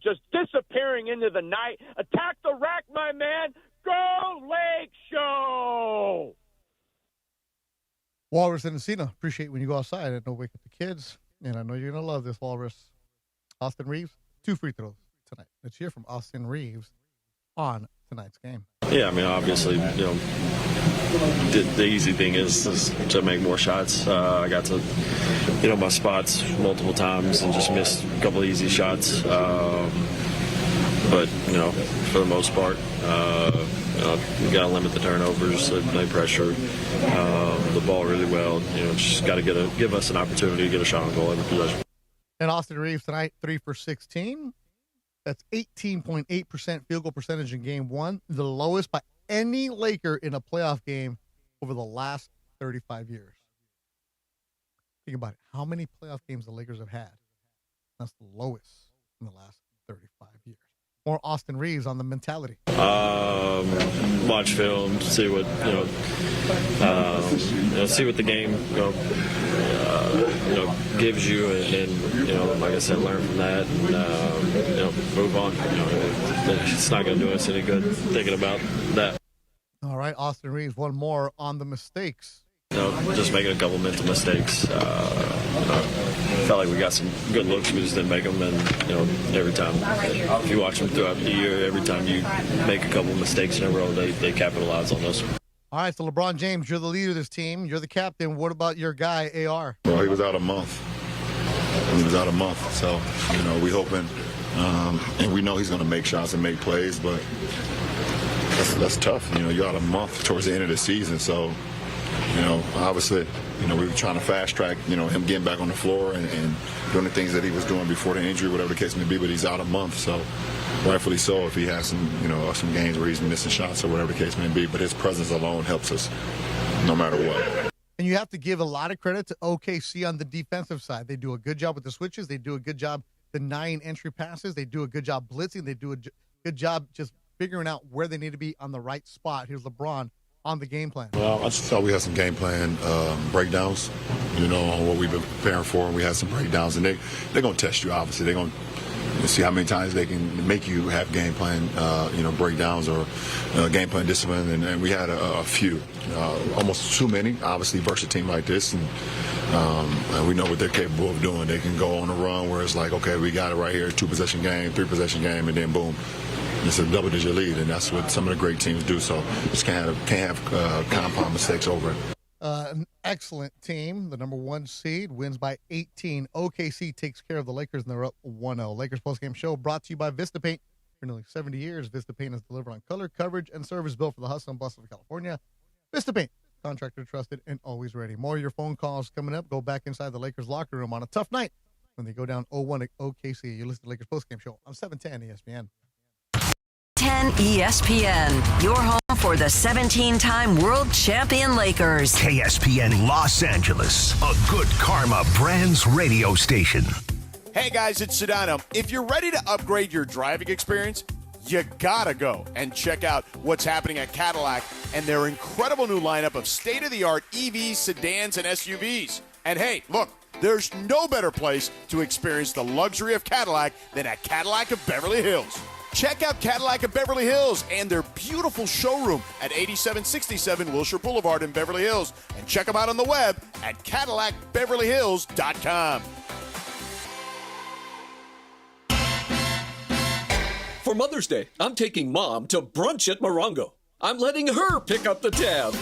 just disappearing into the night. Attack the rack, my man. Go Lake Show! Walrus and Encina, appreciate when you go outside and don't wake up the kids. And I know you're going to love this, Walrus. Austin Reaves, 2 free throws tonight. Let's hear from Austin Reaves on tonight's game. Yeah, I mean, obviously, the easy thing is to make more shots. I got to, my spots multiple times and just missed a couple of easy shots. But, for the most part, you got to limit the turnovers, play pressure, the ball really well. Just got to give us an opportunity to get a shot on goal every possession. And Austin Reaves tonight, 3 for 16. That's 18.8% field goal percentage in game 1, the lowest by any Laker in a playoff game over the last 35 years. Think about it. How many playoff games the Lakers have had? That's the lowest in the last 35 years. More Austin Reaves on the mentality. Watch film, see what see what the game gives you, and like I said, learn from that, and move on. It's not going to do us any good thinking about that. All right, Austin Reaves, one more on the mistakes. Just making a couple mental mistakes. Felt like we got some good looks, we just didn't make them. And every time, if you watch them throughout the year, every time you make a couple mistakes in a row, they capitalize on those. All right, so LeBron James, you're the leader of this team. You're the captain. What about your guy, AR? Well, he was out a month. So, we hoping, and we know he's going to make shots and make plays, but that's tough. You're out a month towards the end of the season, so. Obviously, we were trying to fast track, him getting back on the floor and doing the things that he was doing before the injury, whatever the case may be, but he's out a month. So rightfully so if he has some games where he's missing shots or whatever the case may be, but his presence alone helps us no matter what. And you have to give a lot of credit to OKC on the defensive side. They do a good job with the switches. They do a good job denying entry passes. They do a good job blitzing. They do a good job just figuring out where they need to be on the right spot. Here's LeBron on the game plan. Well, I just thought we had some game plan breakdowns, on what we've been preparing for, and we had some breakdowns, and they're going to test you, obviously. They're going to see how many times they can make you have game plan, breakdowns or game plan discipline, and we had a few, almost too many, obviously, versus a team like this, and we know what they're capable of doing. They can go on a run where it's like, okay, we got it right here, 2-possession game, 3-possession game, and then boom. It's a double-digit lead, and that's what some of the great teams do. So just can't have compound mistakes over it. An excellent team. The number 1 seed wins by 18. OKC takes care of the Lakers, and they're up 1-0. Lakers postgame show brought to you by Vista Paint. For nearly 70 years, Vista Paint has delivered on color, coverage, and service built for the hustle and bustle of California. Vista Paint, contractor trusted and always ready. More of your phone calls coming up. Go back inside the Lakers locker room on a tough night when they go down 0-1 at OKC. You listen to Lakers postgame show on 710 ESPN. 10 ESPN, your home for the 17-time world champion Lakers. KSPN Los Angeles, a good karma brands radio station. Hey guys, it's Sedano. If you're ready to upgrade your driving experience, you gotta go and check out what's happening at Cadillac and their incredible new lineup of state-of-the-art EVs, sedans, and SUVs. And hey, look, there's no better place to experience the luxury of Cadillac than at Cadillac of Beverly Hills. Check out Cadillac of Beverly Hills and their beautiful showroom at 8767 Wilshire Boulevard in Beverly Hills. And check them out on the web at CadillacBeverlyHills.com. For Mother's Day, I'm taking Mom to brunch at Morongo. I'm letting her pick up the tab.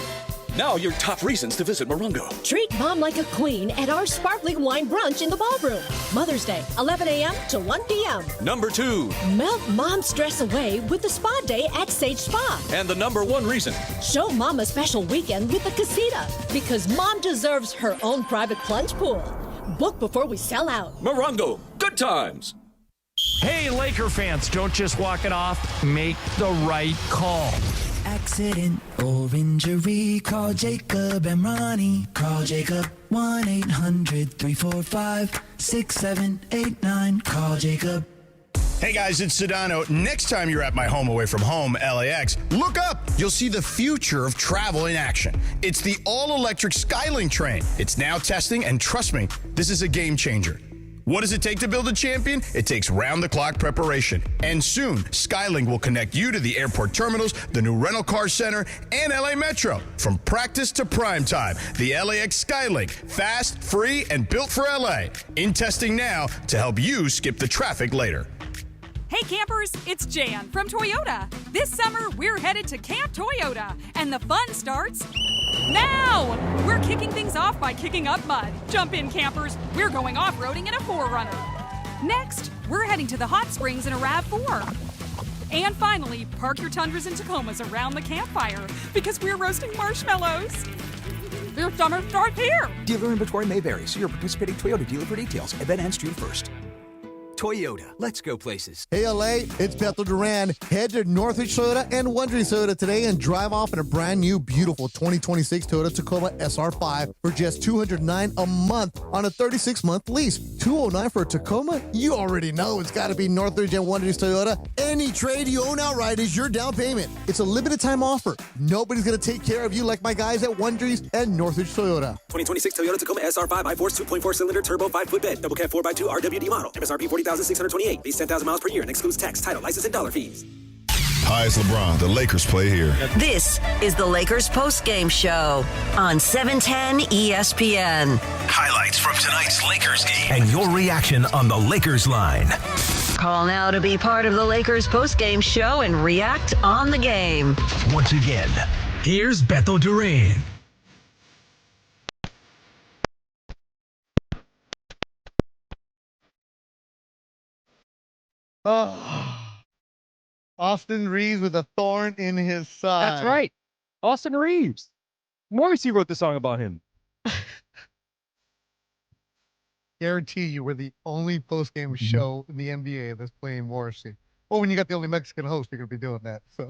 Now your top reasons to visit Morongo. Treat Mom like a queen at our sparkling wine brunch in the ballroom. Mother's Day, 11 a.m. to 1 p.m. Number 2. Melt Mom's stress away with the spa day at Sage Spa. And the number 1 reason. Show Mom a special weekend with the casita because Mom deserves her own private plunge pool. Book before we sell out. Morongo, good times. Hey, Laker fans, don't just walk it off. Make the right call. Accident or injury, call Jacob and Ronnie. Call Jacob 1-800-345-6789. Call Jacob. Hey guys, it's Sedano. Next time you're at my home away from home, LAX, look up. You'll see the future of travel in action. It's the all-electric Skylink train. It's now testing, and trust me, this is a game changer. What does it take to build a champion? It takes round-the-clock preparation. And soon, Skylink will connect you to the airport terminals, the new rental car center, and LA Metro. From practice to prime time, the LAX Skylink. Fast, free, and built for LA. In testing now to help you skip the traffic later. Hey campers, it's Jan from Toyota. This summer, we're headed to Camp Toyota, and the fun starts now! We're kicking things off by kicking up mud. Jump in, campers. We're going off-roading in a 4Runner. Next, we're heading to the hot springs in a RAV4. And finally, park your Tundras and Tacomas around the campfire because we're roasting marshmallows. Your summer starts here. Dealer inventory may vary. See your participating Toyota dealer for details. Event ends June 1st. Toyota, let's go places. Hey LA, it's Bethel Duran. Head to Northridge Toyota and Wondrey Toyota today and drive off in a brand new, beautiful 2026 Toyota Tacoma SR5 for just $209 a month on a 36-month lease. $209 for a Tacoma? You already know it's got to be Northridge and Wondrey Toyota. Any trade you own outright is your down payment. It's a limited time offer. Nobody's going to take care of you like my guys at Wondrey's and Northridge Toyota. 2026 Toyota Tacoma SR5 iForce 2.4 cylinder turbo 5-foot bed double cab 4x2 RWD model. MSRP $40,628. Base 10,000 miles per year and excludes tax, title, license, and dollar fees. Hi, it's LeBron. The Lakers play here. This is the Lakers postgame show on 710 ESPN. Highlights from tonight's Lakers game and your reaction on the Lakers line. Call now to be part of the Lakers postgame show and react on the game. Once again, here's Bethel Duran. Austin Reaves with a thorn in his side. That's right. Austin Reaves. Morrissey wrote the song about him. Guarantee you we're the only postgame show in the NBA that's playing Morrissey. Well, when you got the only Mexican host, you're going to be doing that. So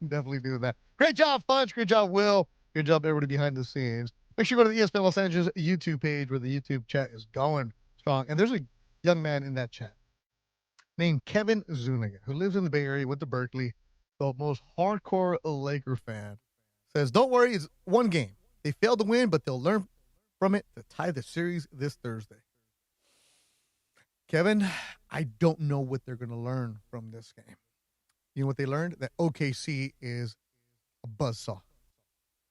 definitely doing that. Great job, Funch. Great job, Will. Good job, everybody behind the scenes. Make sure you go to the ESPN Los Angeles YouTube page where the YouTube chat is going strong. And there's a young man in that chat named Kevin Zuniga, who lives in the Bay Area, went to Berkeley, the most hardcore Laker fan, says, don't worry, it's one game. They failed to win, but they'll learn from it to tie the series this Thursday. Kevin, I don't know what they're going to learn from this game. You know what they learned? That OKC is a buzzsaw.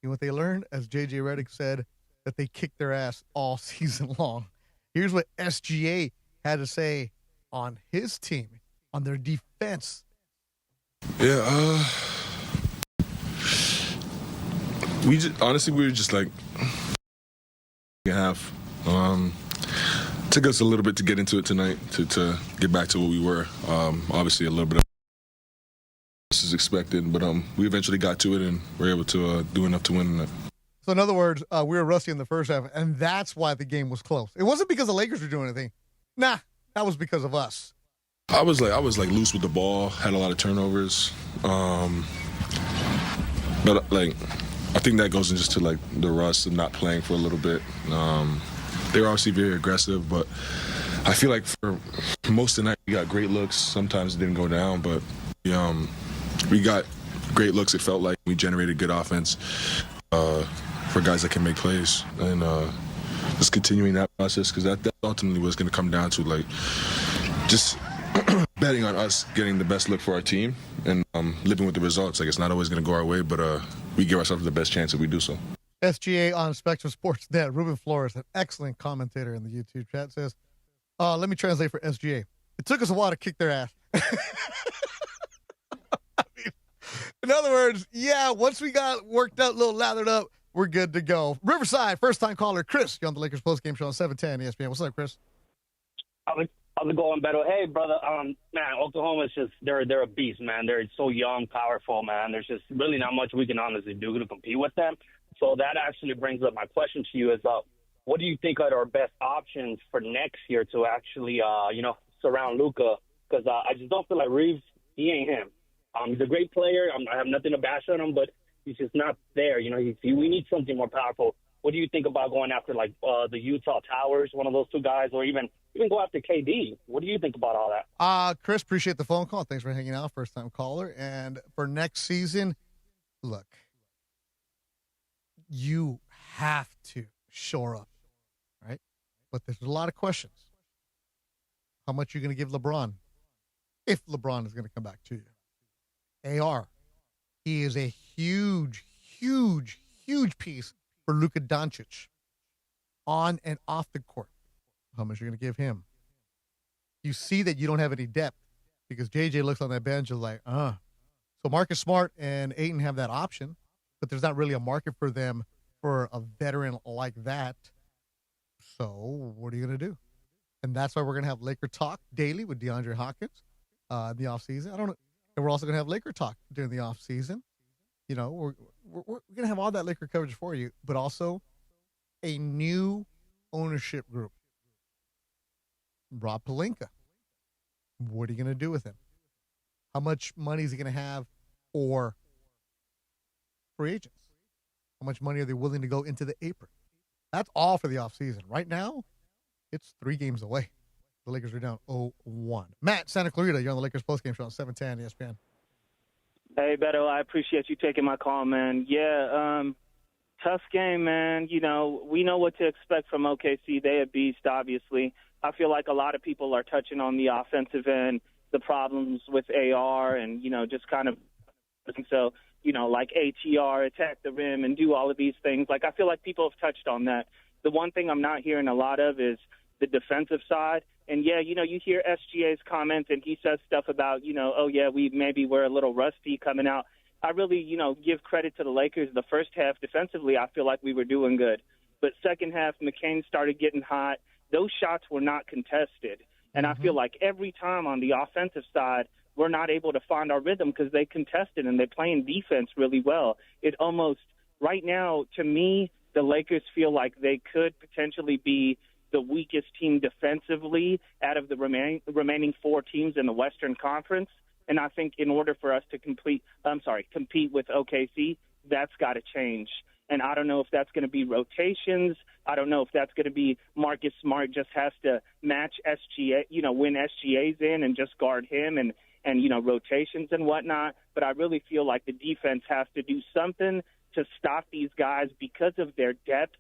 You know what they learned? As J.J. Redick said, that they kicked their ass all season long. Here's what SGA had to say on his team, on their defense. Yeah, we were just like half. Took us a little bit to get into it tonight to get back to what we were. Obviously, a little bit of this is expected, but we eventually got to it and were able to do enough to win it. So in other words, we were rusty in the first half, and that's why the game was close. It wasn't because the Lakers were doing anything. Nah, that was because of us. I was loose with the ball, had a lot of turnovers, but I think that goes into the rust of not playing for a little bit. They were obviously very aggressive, but I feel like for most of the night we got great looks. Sometimes it didn't go down, but we got great looks. It felt like we generated good offense for guys that can make plays, and just continuing that process, because that ultimately was going to come down to just betting on us getting the best look for our team and living with the results. It's not always going to go our way, but we give ourselves the best chance if we do so. SGA on Spectrum Sports Net, Ruben Flores, an excellent commentator in the YouTube chat, says, let me translate for SGA. It took us a while to kick their ass. In other words, yeah, once we got worked out, a little lathered up, we're good to go. Riverside, first-time caller, Chris. You're on the Lakers postgame show on 710 ESPN. What's up, Chris? How's it going, Beto? Hey, brother. Man, Oklahoma's just they're a beast, man. They're so young, powerful, man. There's just really not much we can honestly do to compete with them. So that actually brings up my question to you: is what do you think are our best options for next year to actually surround Luka? Because I just don't feel like Reaves. He ain't him. He's a great player. I have nothing to bash on him, but he's just not there. We need something more powerful. What do you think about going after the Utah Towers, one of those two guys, or even go after KD? What do you think about all that? Chris, appreciate the phone call. Thanks for hanging out, first-time caller. And for next season, look, you have to shore up, right? But there's a lot of questions. How much are you going to give LeBron if LeBron is going to come back to you? AR, he is a huge, huge, huge piece for Luka Doncic on and off the court. How much are you going to give him? You see that you don't have any depth because JJ looks on that bench and is like, So Marcus Smart and Ayton have that option, but there's not really a market for them for a veteran like that. So what are you going to do? And that's why we're going to have Laker Talk daily with DeAndre Hopkins in the offseason. I don't know. And we're also going to have Laker Talk during the offseason. We're going to have all that Laker coverage for you, but also a new ownership group. Rob Pelinka. What are you going to do with him? How much money is he going to have for free agents? How much money are they willing to go into the apron? That's all for the offseason. Right now, it's 3 games away. The Lakers are down 0-1. Matt, Santa Clarita, you're on the Lakers postgame show on 710 ESPN. Hey, Beto, I appreciate you taking my call, man. Yeah, tough game, man. We know what to expect from OKC. They a beast, obviously. I feel like a lot of people are touching on the offensive end, the problems with AR, and, just kind of so, like ATR, attack the rim, and do all of these things. I feel like people have touched on that. The one thing I'm not hearing a lot of is the defensive side. And, yeah, you hear SGA's comments, and he says stuff about, we're a little rusty coming out. I really, give credit to the Lakers. The first half, defensively, I feel like we were doing good. But second half, McCain started getting hot. Those shots were not contested. And I feel like every time on the offensive side, we're not able to find our rhythm because they contested and they're playing defense really well. It almost, right now, to me, the Lakers feel like they could potentially be the weakest team defensively out of the remaining 4 teams in the Western Conference. And I think in order for us to compete with OKC, that's got to change. And I don't know if that's going to be rotations. I don't know if that's going to be Marcus Smart just has to match SGA, when SGA's in and just guard him and rotations and whatnot. But I really feel like the defense has to do something to stop these guys because of their depth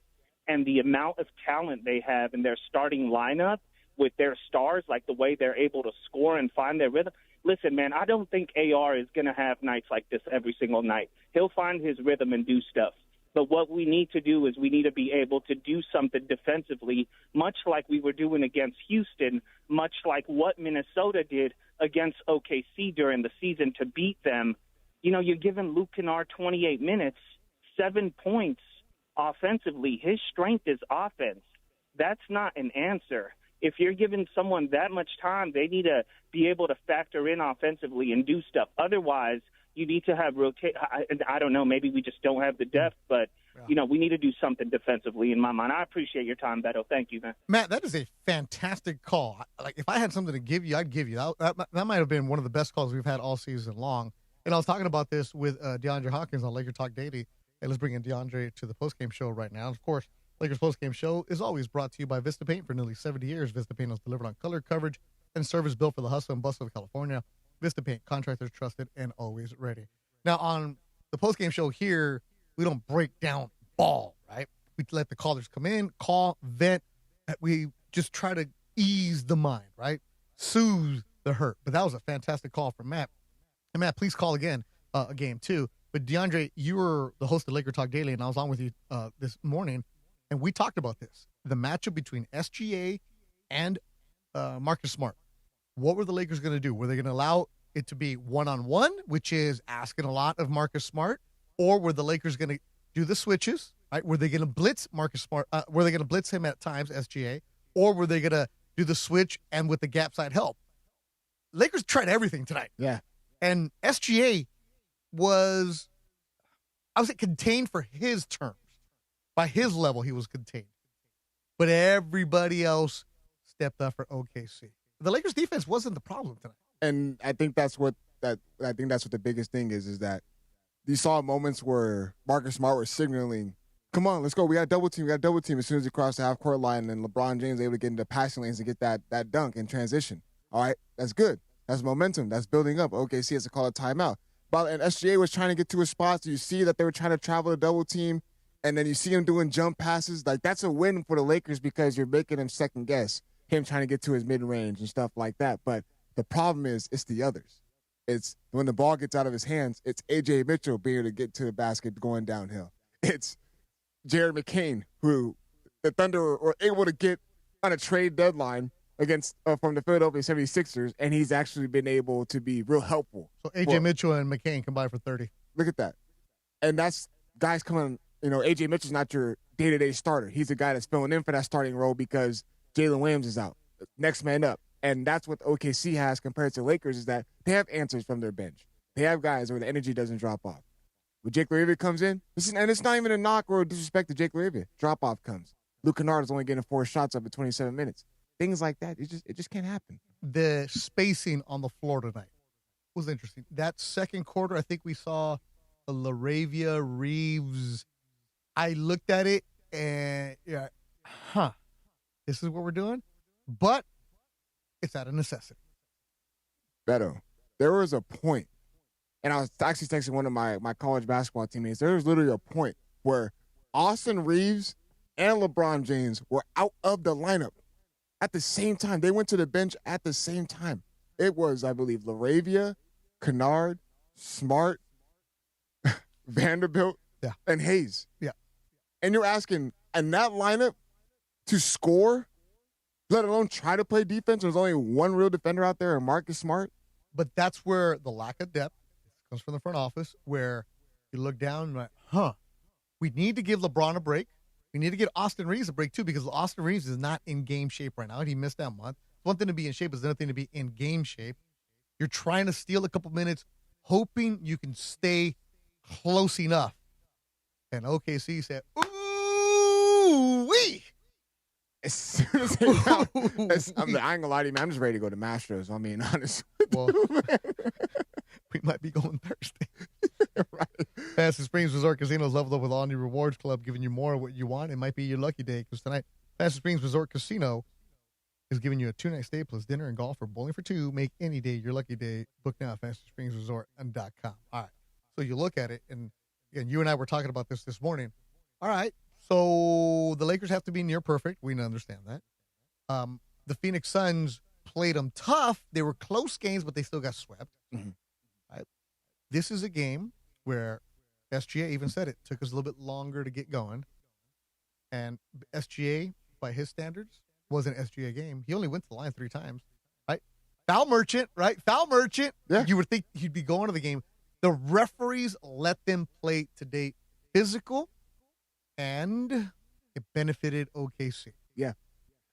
and the amount of talent they have in their starting lineup with their stars, like the way they're able to score and find their rhythm. Listen, man, I don't think AR is going to have nights like this every single night. He'll find his rhythm and do stuff. But what we need to do is we need to be able to do something defensively, much like we were doing against Houston, much like what Minnesota did against OKC during the season to beat them. You're giving Luke Kennard 28 minutes, 7 points offensively. His strength is offense. That's not an answer. If you're giving someone that much time, they need to be able to factor in offensively and do stuff. Otherwise, you need to have I don't know, maybe we just don't have the depth, but, we need to do something defensively in my mind. I appreciate your time, Beto. Thank you, man. Matt, that is a fantastic call. If I had something to give you, I'd give you. That might have been one of the best calls we've had all season long. And I was talking about this with DeAndre Hopkins on Laker Talk Daily. Hey, let's bring in DeAndre to the postgame show right now. And of course, Lakers postgame show is always brought to you by Vista Paint. For nearly 70 years, Vista Paint has delivered on color coverage and service built for the hustle and bustle of California. Vista Paint, contractors trusted and always ready. Now, on the postgame show here, we don't break down ball, right? We let the callers come in, call, vent. We just try to ease the mind, right? Soothe the hurt. But that was a fantastic call from Matt. And Matt, please call again, a game too. But DeAndre, you were the host of Laker Talk Daily, and I was on with you this morning, and we talked about this. The matchup between SGA and Marcus Smart. What were the Lakers going to do? Were they going to allow it to be one-on-one, which is asking a lot of Marcus Smart, or were the Lakers going to do the switches? Right? Were they going to blitz Marcus Smart? Were they going to blitz him at times, SGA, or were they going to do the switch and with the gap side help? Lakers tried everything tonight. Yeah. And SGA was, I would say, contained for his terms. By his level, he was contained. But everybody else stepped up for OKC. The Lakers defense wasn't the problem tonight. And I think that's what the biggest thing is that you saw moments where Marcus Smart was signaling, come on, let's go. We got double team. As soon as he crossed the half-court line, and LeBron James was able to get into passing lanes and get that dunk in transition. All right, that's good. That's momentum. That's building up. OKC has to call a timeout. And SGA was trying to get to his spot, so you see that they were trying to travel the double team, and then you see him doing jump passes. Like, that's a win for the Lakers because you're making him second guess him trying to get to his mid-range and stuff like that. But the problem is it's the others. It's when the ball gets out of his hands, it's A.J. Mitchell being able to get to the basket going downhill. It's Jared McCain, who the Thunder were able to get on a trade deadline against from the Philadelphia 76ers, and he's actually been able to be real helpful. So A.J. Mitchell and McCain combined for 30. Look at that. And that's guys coming, A.J. Mitchell's not your day-to-day starter. He's a guy that's filling in for that starting role because Jalen Williams is out. Next man up. And that's what OKC has compared to Lakers is that they have answers from their bench. They have guys where the energy doesn't drop off. When Jake LaRavia comes in, and it's not even a knock or a disrespect to Jake LaRavia. Drop-off comes. Luke Kennard is only getting 4 shots up in 27 minutes. Things like that, it just can't happen. The spacing on the floor tonight was interesting. That second quarter, I think we saw a LaRavia, Reaves. I looked at it and, this is what we're doing? But it's out of necessity. Beto, there was a point, and I was actually texting one of my college basketball teammates. There was literally a point where Austin Reaves and LeBron James were out of the lineup at the same time. They went to the bench at the same time. It was, I believe, LaRavia, Kennard, Smart, Vanderbilt, and Hayes. Yeah. And you're asking, in that lineup, to score, let alone try to play defense. There's only one real defender out there, and Marcus Smart. But that's where the lack of depth comes from the front office, where you look down and like, we need to give LeBron a break. We need to get Austin Reaves a break, too, because Austin Reaves is not in game shape right now. He missed that month. It's one thing to be in shape. It's another thing to be in game shape. You're trying to steal a couple minutes, hoping you can stay close enough. And OKC said, ooh-wee. As soon as they got, I ain't gonna lie to you, man. I'm just ready to go to Masters. I mean, honestly. Well, we might be going Thursday. Right. Fantasy Springs Resort Casino is leveled up with all new rewards club, giving you more of what you want. It might be your lucky day because tonight, Fantasy Springs Resort Casino is giving you a 2-night stay plus dinner and golf or bowling for 2. Make any day your lucky day. Book now at FantasySpringsResort.com. All right. So you look at it, and again, you and I were talking about this morning. All right. So the Lakers have to be near perfect. We understand that. The Phoenix Suns played them tough. They were close games, but they still got swept. Mm-hmm. Right? This is a game where SGA even said it took us a little bit longer to get going. And SGA, by his standards, was an SGA game. He only went to the line 3 times. Right? Foul merchant, right? Foul merchant. Yeah. You would think he'd be going to the game. The referees let them play today physical, and it benefited OKC. Yeah.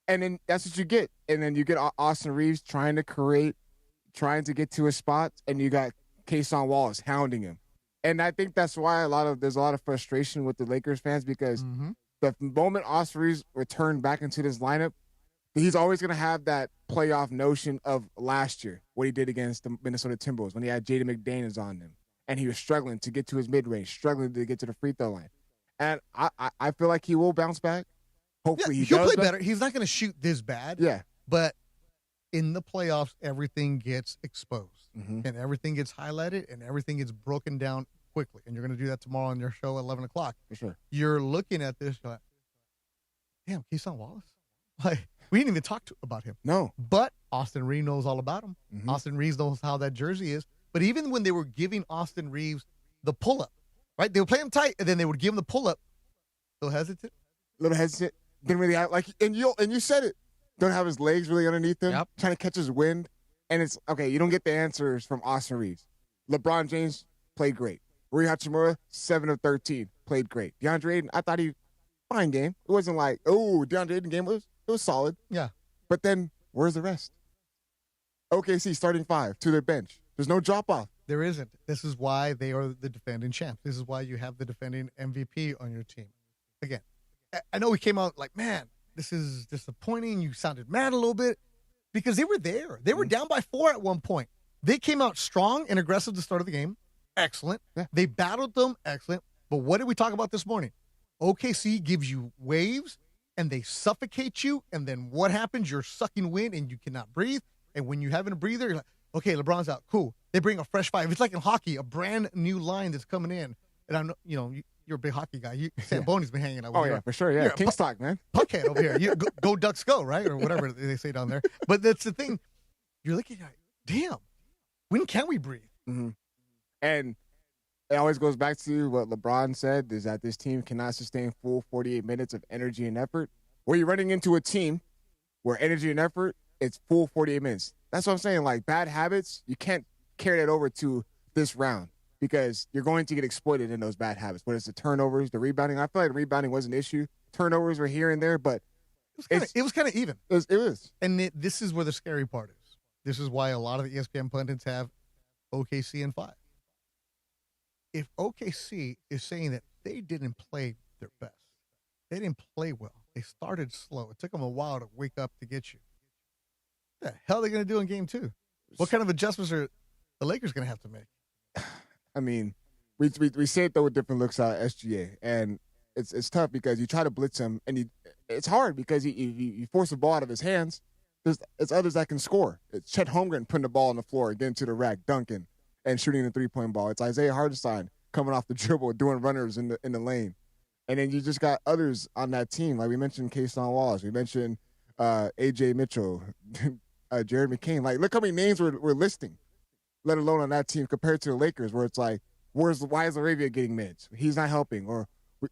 And then that's what you get. And then you get Austin Reaves trying to get to his spot, and you got Kason Wallace hounding him. And I think that's why there's a lot of frustration with the Lakers fans because the moment Austin Reaves returned back into this lineup, he's always going to have that playoff notion of last year, what he did against the Minnesota Timberwolves when he had Jaden McDaniels on him. And he was struggling to get to his mid-range, struggling to get to the free throw line. And I feel like he will bounce back. Hopefully he'll play better. He's not going to shoot this bad. Yeah. But in the playoffs, everything gets exposed. And everything gets highlighted and everything gets broken down quickly. And you're going to do that tomorrow on your show at 11 o'clock. For sure. You're looking at this, you're like, damn, Kason Wallace? Like, we didn't even talk about him. No. But Austin Reaves knows all about him. Austin Reaves knows how that jersey is. But even when they were giving Austin Reaves the pull-up, right? They would play him tight, and then they would give him the pull-up. A little hesitant. Didn't really have, and you said it. Don't have his legs really underneath him. Yep. Trying to catch his wind. And it's, okay, you don't get the answers from Austin Reaves. LeBron James played great. Rui Hachimura, 7 of 13, played great. DeAndre Ayton, I thought he fine game. It wasn't like, oh, DeAndre Ayton game it was solid. Yeah. But then where's the rest? OKC starting 5 to their bench. There's no drop off. There isn't. This is why they are the defending champs. This is why you have the defending MVP on your team. Again, I know we came out like, man, this is disappointing. You sounded mad a little bit because they were there. They were down by 4 at one point. They came out strong and aggressive to start of the game. Excellent. Yeah. They battled them. Excellent. But what did we talk about this morning? OKC gives you waves and they suffocate you. And then what happens? You're sucking wind and you cannot breathe. And when you're having a breather, you're like, okay, LeBron's out. Cool. They bring a fresh 5. It's like in hockey, a brand new line that's coming in. And I'm, you're a big hockey guy. Sam Boney's been hanging out with you. Oh, yeah, for sure. Yeah. King's talk, man. Puckhead over here. You, go Ducks go, right? Or whatever they say down there. But that's the thing. You're looking at, damn, when can we breathe? Mm-hmm. And it always goes back to what LeBron said, is that this team cannot sustain full 48 minutes of energy and effort. Where you're running into a team where energy and effort, it's full 48 minutes. That's what I'm saying. Like, bad habits, you can't carry that over to this round because you're going to get exploited in those bad habits. Whether it's the turnovers, the rebounding. I feel like rebounding was an issue. Turnovers were here and there, but it was kind of even. It was. And this is where the scary part is. This is why a lot of the ESPN pundits have OKC in 5. If OKC is saying that they didn't play their best, they didn't play well, they started slow, it took them a while to wake up to get you, what the hell are they going to do in game 2? What kind of adjustments are the Lakers going to have to make? I mean, we say it, though, with different looks out of SGA, and it's tough because you try to blitz him, and it's hard because you force the ball out of his hands. It's others that can score. It's Chet Holmgren putting the ball on the floor, getting to the rack, dunking, and shooting the three-point ball. It's Isaiah Hartenstein coming off the dribble, doing runners in the lane. And then you just got others on that team. Like we mentioned Kason Wallace. We mentioned A.J. Mitchell, Jared McCain. Like, look how many names we're listing, let alone on that team compared to the Lakers, where it's like, why is Laravia getting mids? He's not helping. Or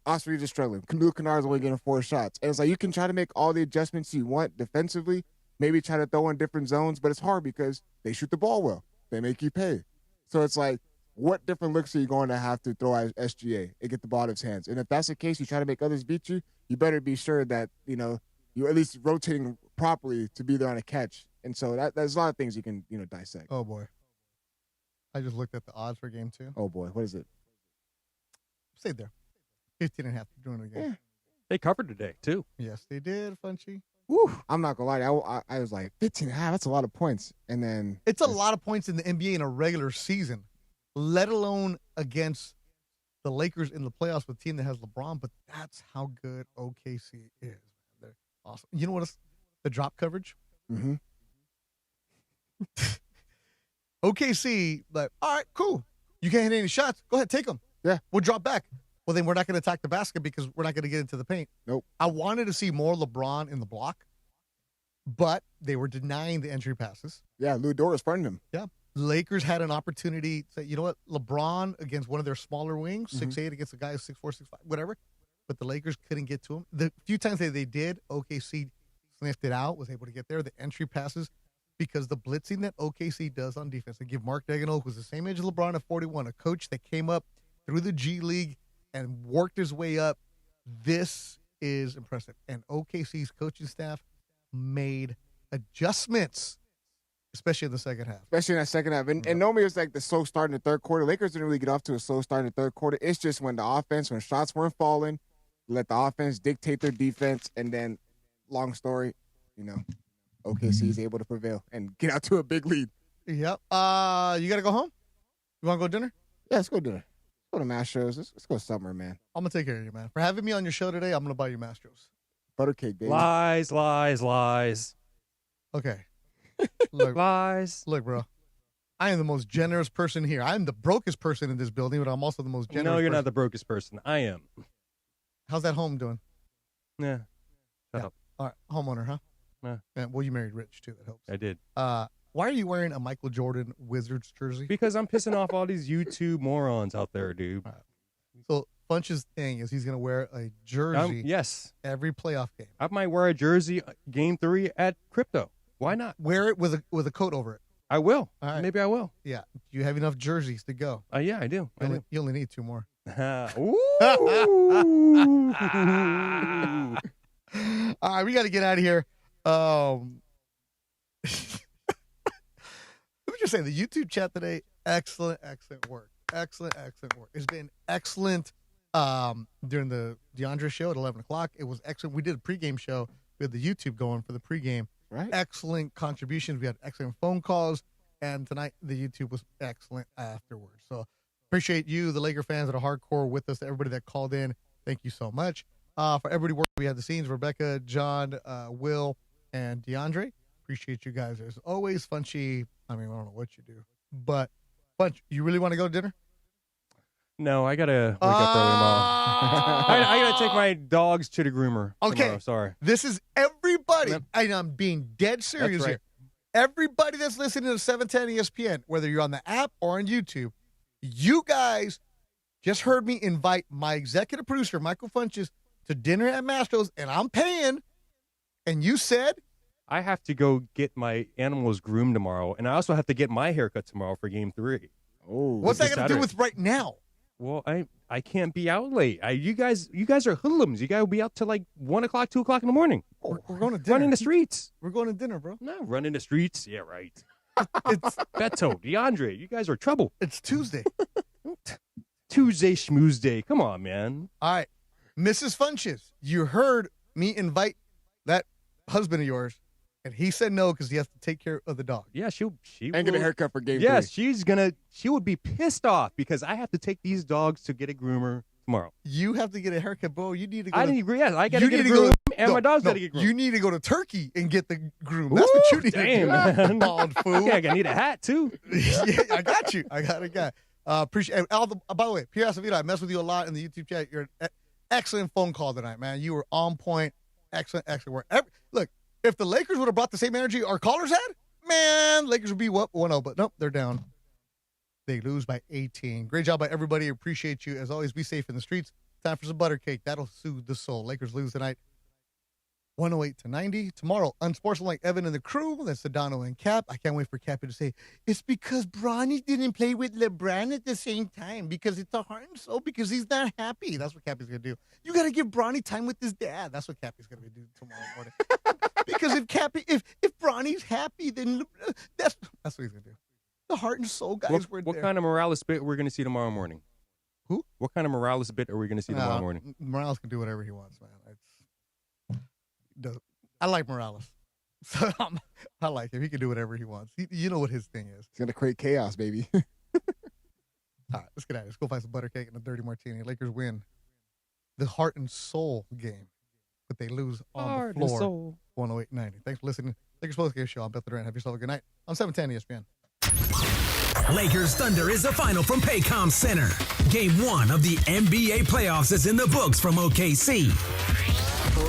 Austin Reaves is struggling. Luke Kennard's only getting 4 shots. And it's like you can try to make all the adjustments you want defensively, maybe try to throw in different zones, but it's hard because they shoot the ball well. They make you pay. So it's like, what different looks are you going to have to throw at SGA and get the ball out of his hands? And if that's the case, you try to make others beat you, you better be sure that, you're at least rotating properly to be there on a catch. And so there's a lot of things you can, dissect. Oh, boy. I just looked at the odds for game 2. Oh, boy. What is it? Stay there. 15.5 during the game. Yeah. They covered today, too. Yes, they did, Funchy. Woo. I'm not going to lie. I was like, 15.5, that's a lot of points. And then it's a lot of points in the NBA in a regular season, let alone against the Lakers in the playoffs with a team that has LeBron. But that's how good OKC is. They're awesome. You know what else? The drop coverage? Mm-hmm. OKC, like, all right, cool. You can't hit any shots. Go ahead, take them. Yeah. We'll drop back. Well, then we're not going to attack the basket because we're not going to get into the paint. Nope. I wanted to see more LeBron in the block, but they were denying the entry passes. Yeah, Lou Dort was fronting him. Yeah. Lakers had an opportunity to say, you know what, LeBron against one of their smaller wings, 6'8", against a guy who's 6'4", 6'5", whatever, but the Lakers couldn't get to him. The few times that they did, OKC sniffed it out, was able to get there. The entry passes, because the blitzing that OKC does on defense, they give Mark Daigneault, who's the same age as LeBron at 41, a coach that came up through the G League and worked his way up. This is impressive. And OKC's coaching staff made adjustments, especially in the second half. Especially in that second half. And normally it's like the slow start in the third quarter. Lakers didn't really get off to a slow start in the third quarter. It's just when shots weren't falling, let the offense dictate their defense, and then, long story, OKC is able to prevail and get out to a big lead. Yep. You got to go home? You want to go dinner? Yeah, let's go dinner. Go to Mastros. Let's go summer, man. I'm going to take care of you, man. For having me on your show today, I'm going to buy you Mastros. Buttercake, baby. Lies. Okay. Look, lies. Look, bro. I am the most generous person here. I'm the brokest person in this building, but I'm also the most generous No, you're person. not the brokest person. I am. How's that home doing? Yeah. Shut up. All right. Homeowner, huh? Yeah. Well, you married rich, too. That helps. I did. Why are you wearing a Michael Jordan Wizards jersey? Because I'm pissing off all these YouTube morons out there, dude. So Funch's thing is he's going to wear a jersey yes. every playoff game. I might wear a jersey game 3 at Crypto. Why not? Wear it with a coat over it. I will. All right. Maybe I will. Yeah. Do you have enough jerseys to go? Yeah, I do. You only need 2 more. Ooh. All right, we got to get out of here. Let me just say, the YouTube chat today, excellent work. Excellent work. It's been excellent during the DeAndre show at 11 o'clock. It was excellent. We did a pregame show. We had the YouTube going for the pregame. Right. Excellent contributions. We had excellent phone calls. And tonight, the YouTube was excellent afterwards. So appreciate you, the Laker fans that are hardcore with us, everybody that called in. Thank you so much. For everybody working behind the scenes, Rebecca, John, Will, and DeAndre. Appreciate you guys. As always, Funchy. I mean, I don't know what you do. But, Funch, you really want to go to dinner? No, I got to wake up early tomorrow. I got to take my dogs to the groomer tomorrow. Sorry. This is everybody. And I'm being dead serious here. Everybody that's listening to 710 ESPN, whether you're on the app or on YouTube, you guys just heard me invite my executive producer, Michael Funches, to dinner at Mastro's, and I'm paying. And you said? I have to go get my animals groomed tomorrow, and I also have to get my haircut tomorrow for Game 3. Oh, what's that going to do with right now? Well, I can't be out late. You guys are hoodlums. You guys will be out till like 1 o'clock, 2 o'clock in the morning. We're going to dinner. Running the streets. We're going to dinner, bro. No, running the streets. Yeah, right. It's Beto, DeAndre. You guys are trouble. It's Tuesday. Tuesday schmooze day. Come on, man. All right. Mrs. Funches, you heard me invite that husband of yours, and he said no because he has to take care of the dog. Yeah, she and get a haircut for Game 3. Yes, she would be pissed off because I have to take these dogs to get a groomer tomorrow. You have to get a haircut, bro. You need to go. I got to get a groom, and my dog's got to get groomed. You need to go to Turkey and get the groom. That's what you need to do. Man. Bald fool. Yeah, I need a hat too. Yeah, I got you. I got a guy. Appreciate. By the way, Pierre Acevedo, I mess with you a lot in the YouTube chat. You're an excellent phone call tonight, man. You were on point. Excellent work. Look, if the Lakers would have brought the same energy our callers had, man, Lakers would be what 1-0. But nope, they're down. They lose by 18. Great job by everybody. Appreciate you. As always, be safe in the streets. Time for some butter cake. That'll soothe the soul. Lakers lose tonight, 108-90. Tomorrow, unsportsmanlike Evan and the crew. Then Sedano and Cap. I can't wait for Cappy to say, it's because Bronny didn't play with LeBron at the same time. Because it's a heart and soul. Because he's not happy. That's what Cappy's going to do. You got to give Bronny time with his dad. That's what Cappy's going to do tomorrow morning. Because if Bronny's happy, then that's what he's going to do. The heart and soul guys were there. What kind of Morales bit we're going to see tomorrow morning? Who? What kind of Morales bit are we going to see tomorrow morning? Morales can do whatever he wants, man. I like Morales. So I like him. He can do whatever he wants. You know what his thing is. He's going to create chaos, baby. All right, let's get out of here. Let's go find some butter cake and a dirty martini. Lakers win the heart and soul game, but they lose on the floor. 108-90. Thanks for listening. Lakers Postgame Show. I'm Beth Durant. Have yourself a good night. On 710 ESPN. Lakers Thunder is the final from Paycom Center. Game 1 of the NBA playoffs is in the books from OKC.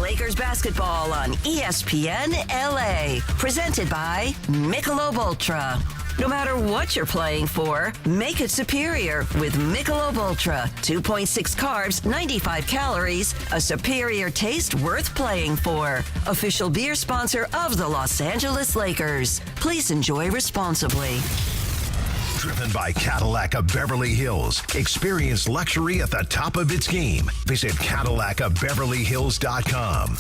Lakers basketball on ESPN LA. Presented by Michelob Ultra. No matter what you're playing for, make it superior with Michelob Ultra. 2.6 carbs, 95 calories, a superior taste worth playing for. Official beer sponsor of the Los Angeles Lakers. Please enjoy responsibly. Driven by Cadillac of Beverly Hills. Experience luxury at the top of its game. Visit CadillacofBeverlyHills.com.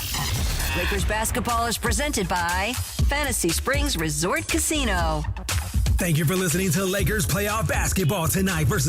Lakers basketball is presented by Fantasy Springs Resort Casino. Thank you for listening to Lakers playoff basketball tonight versus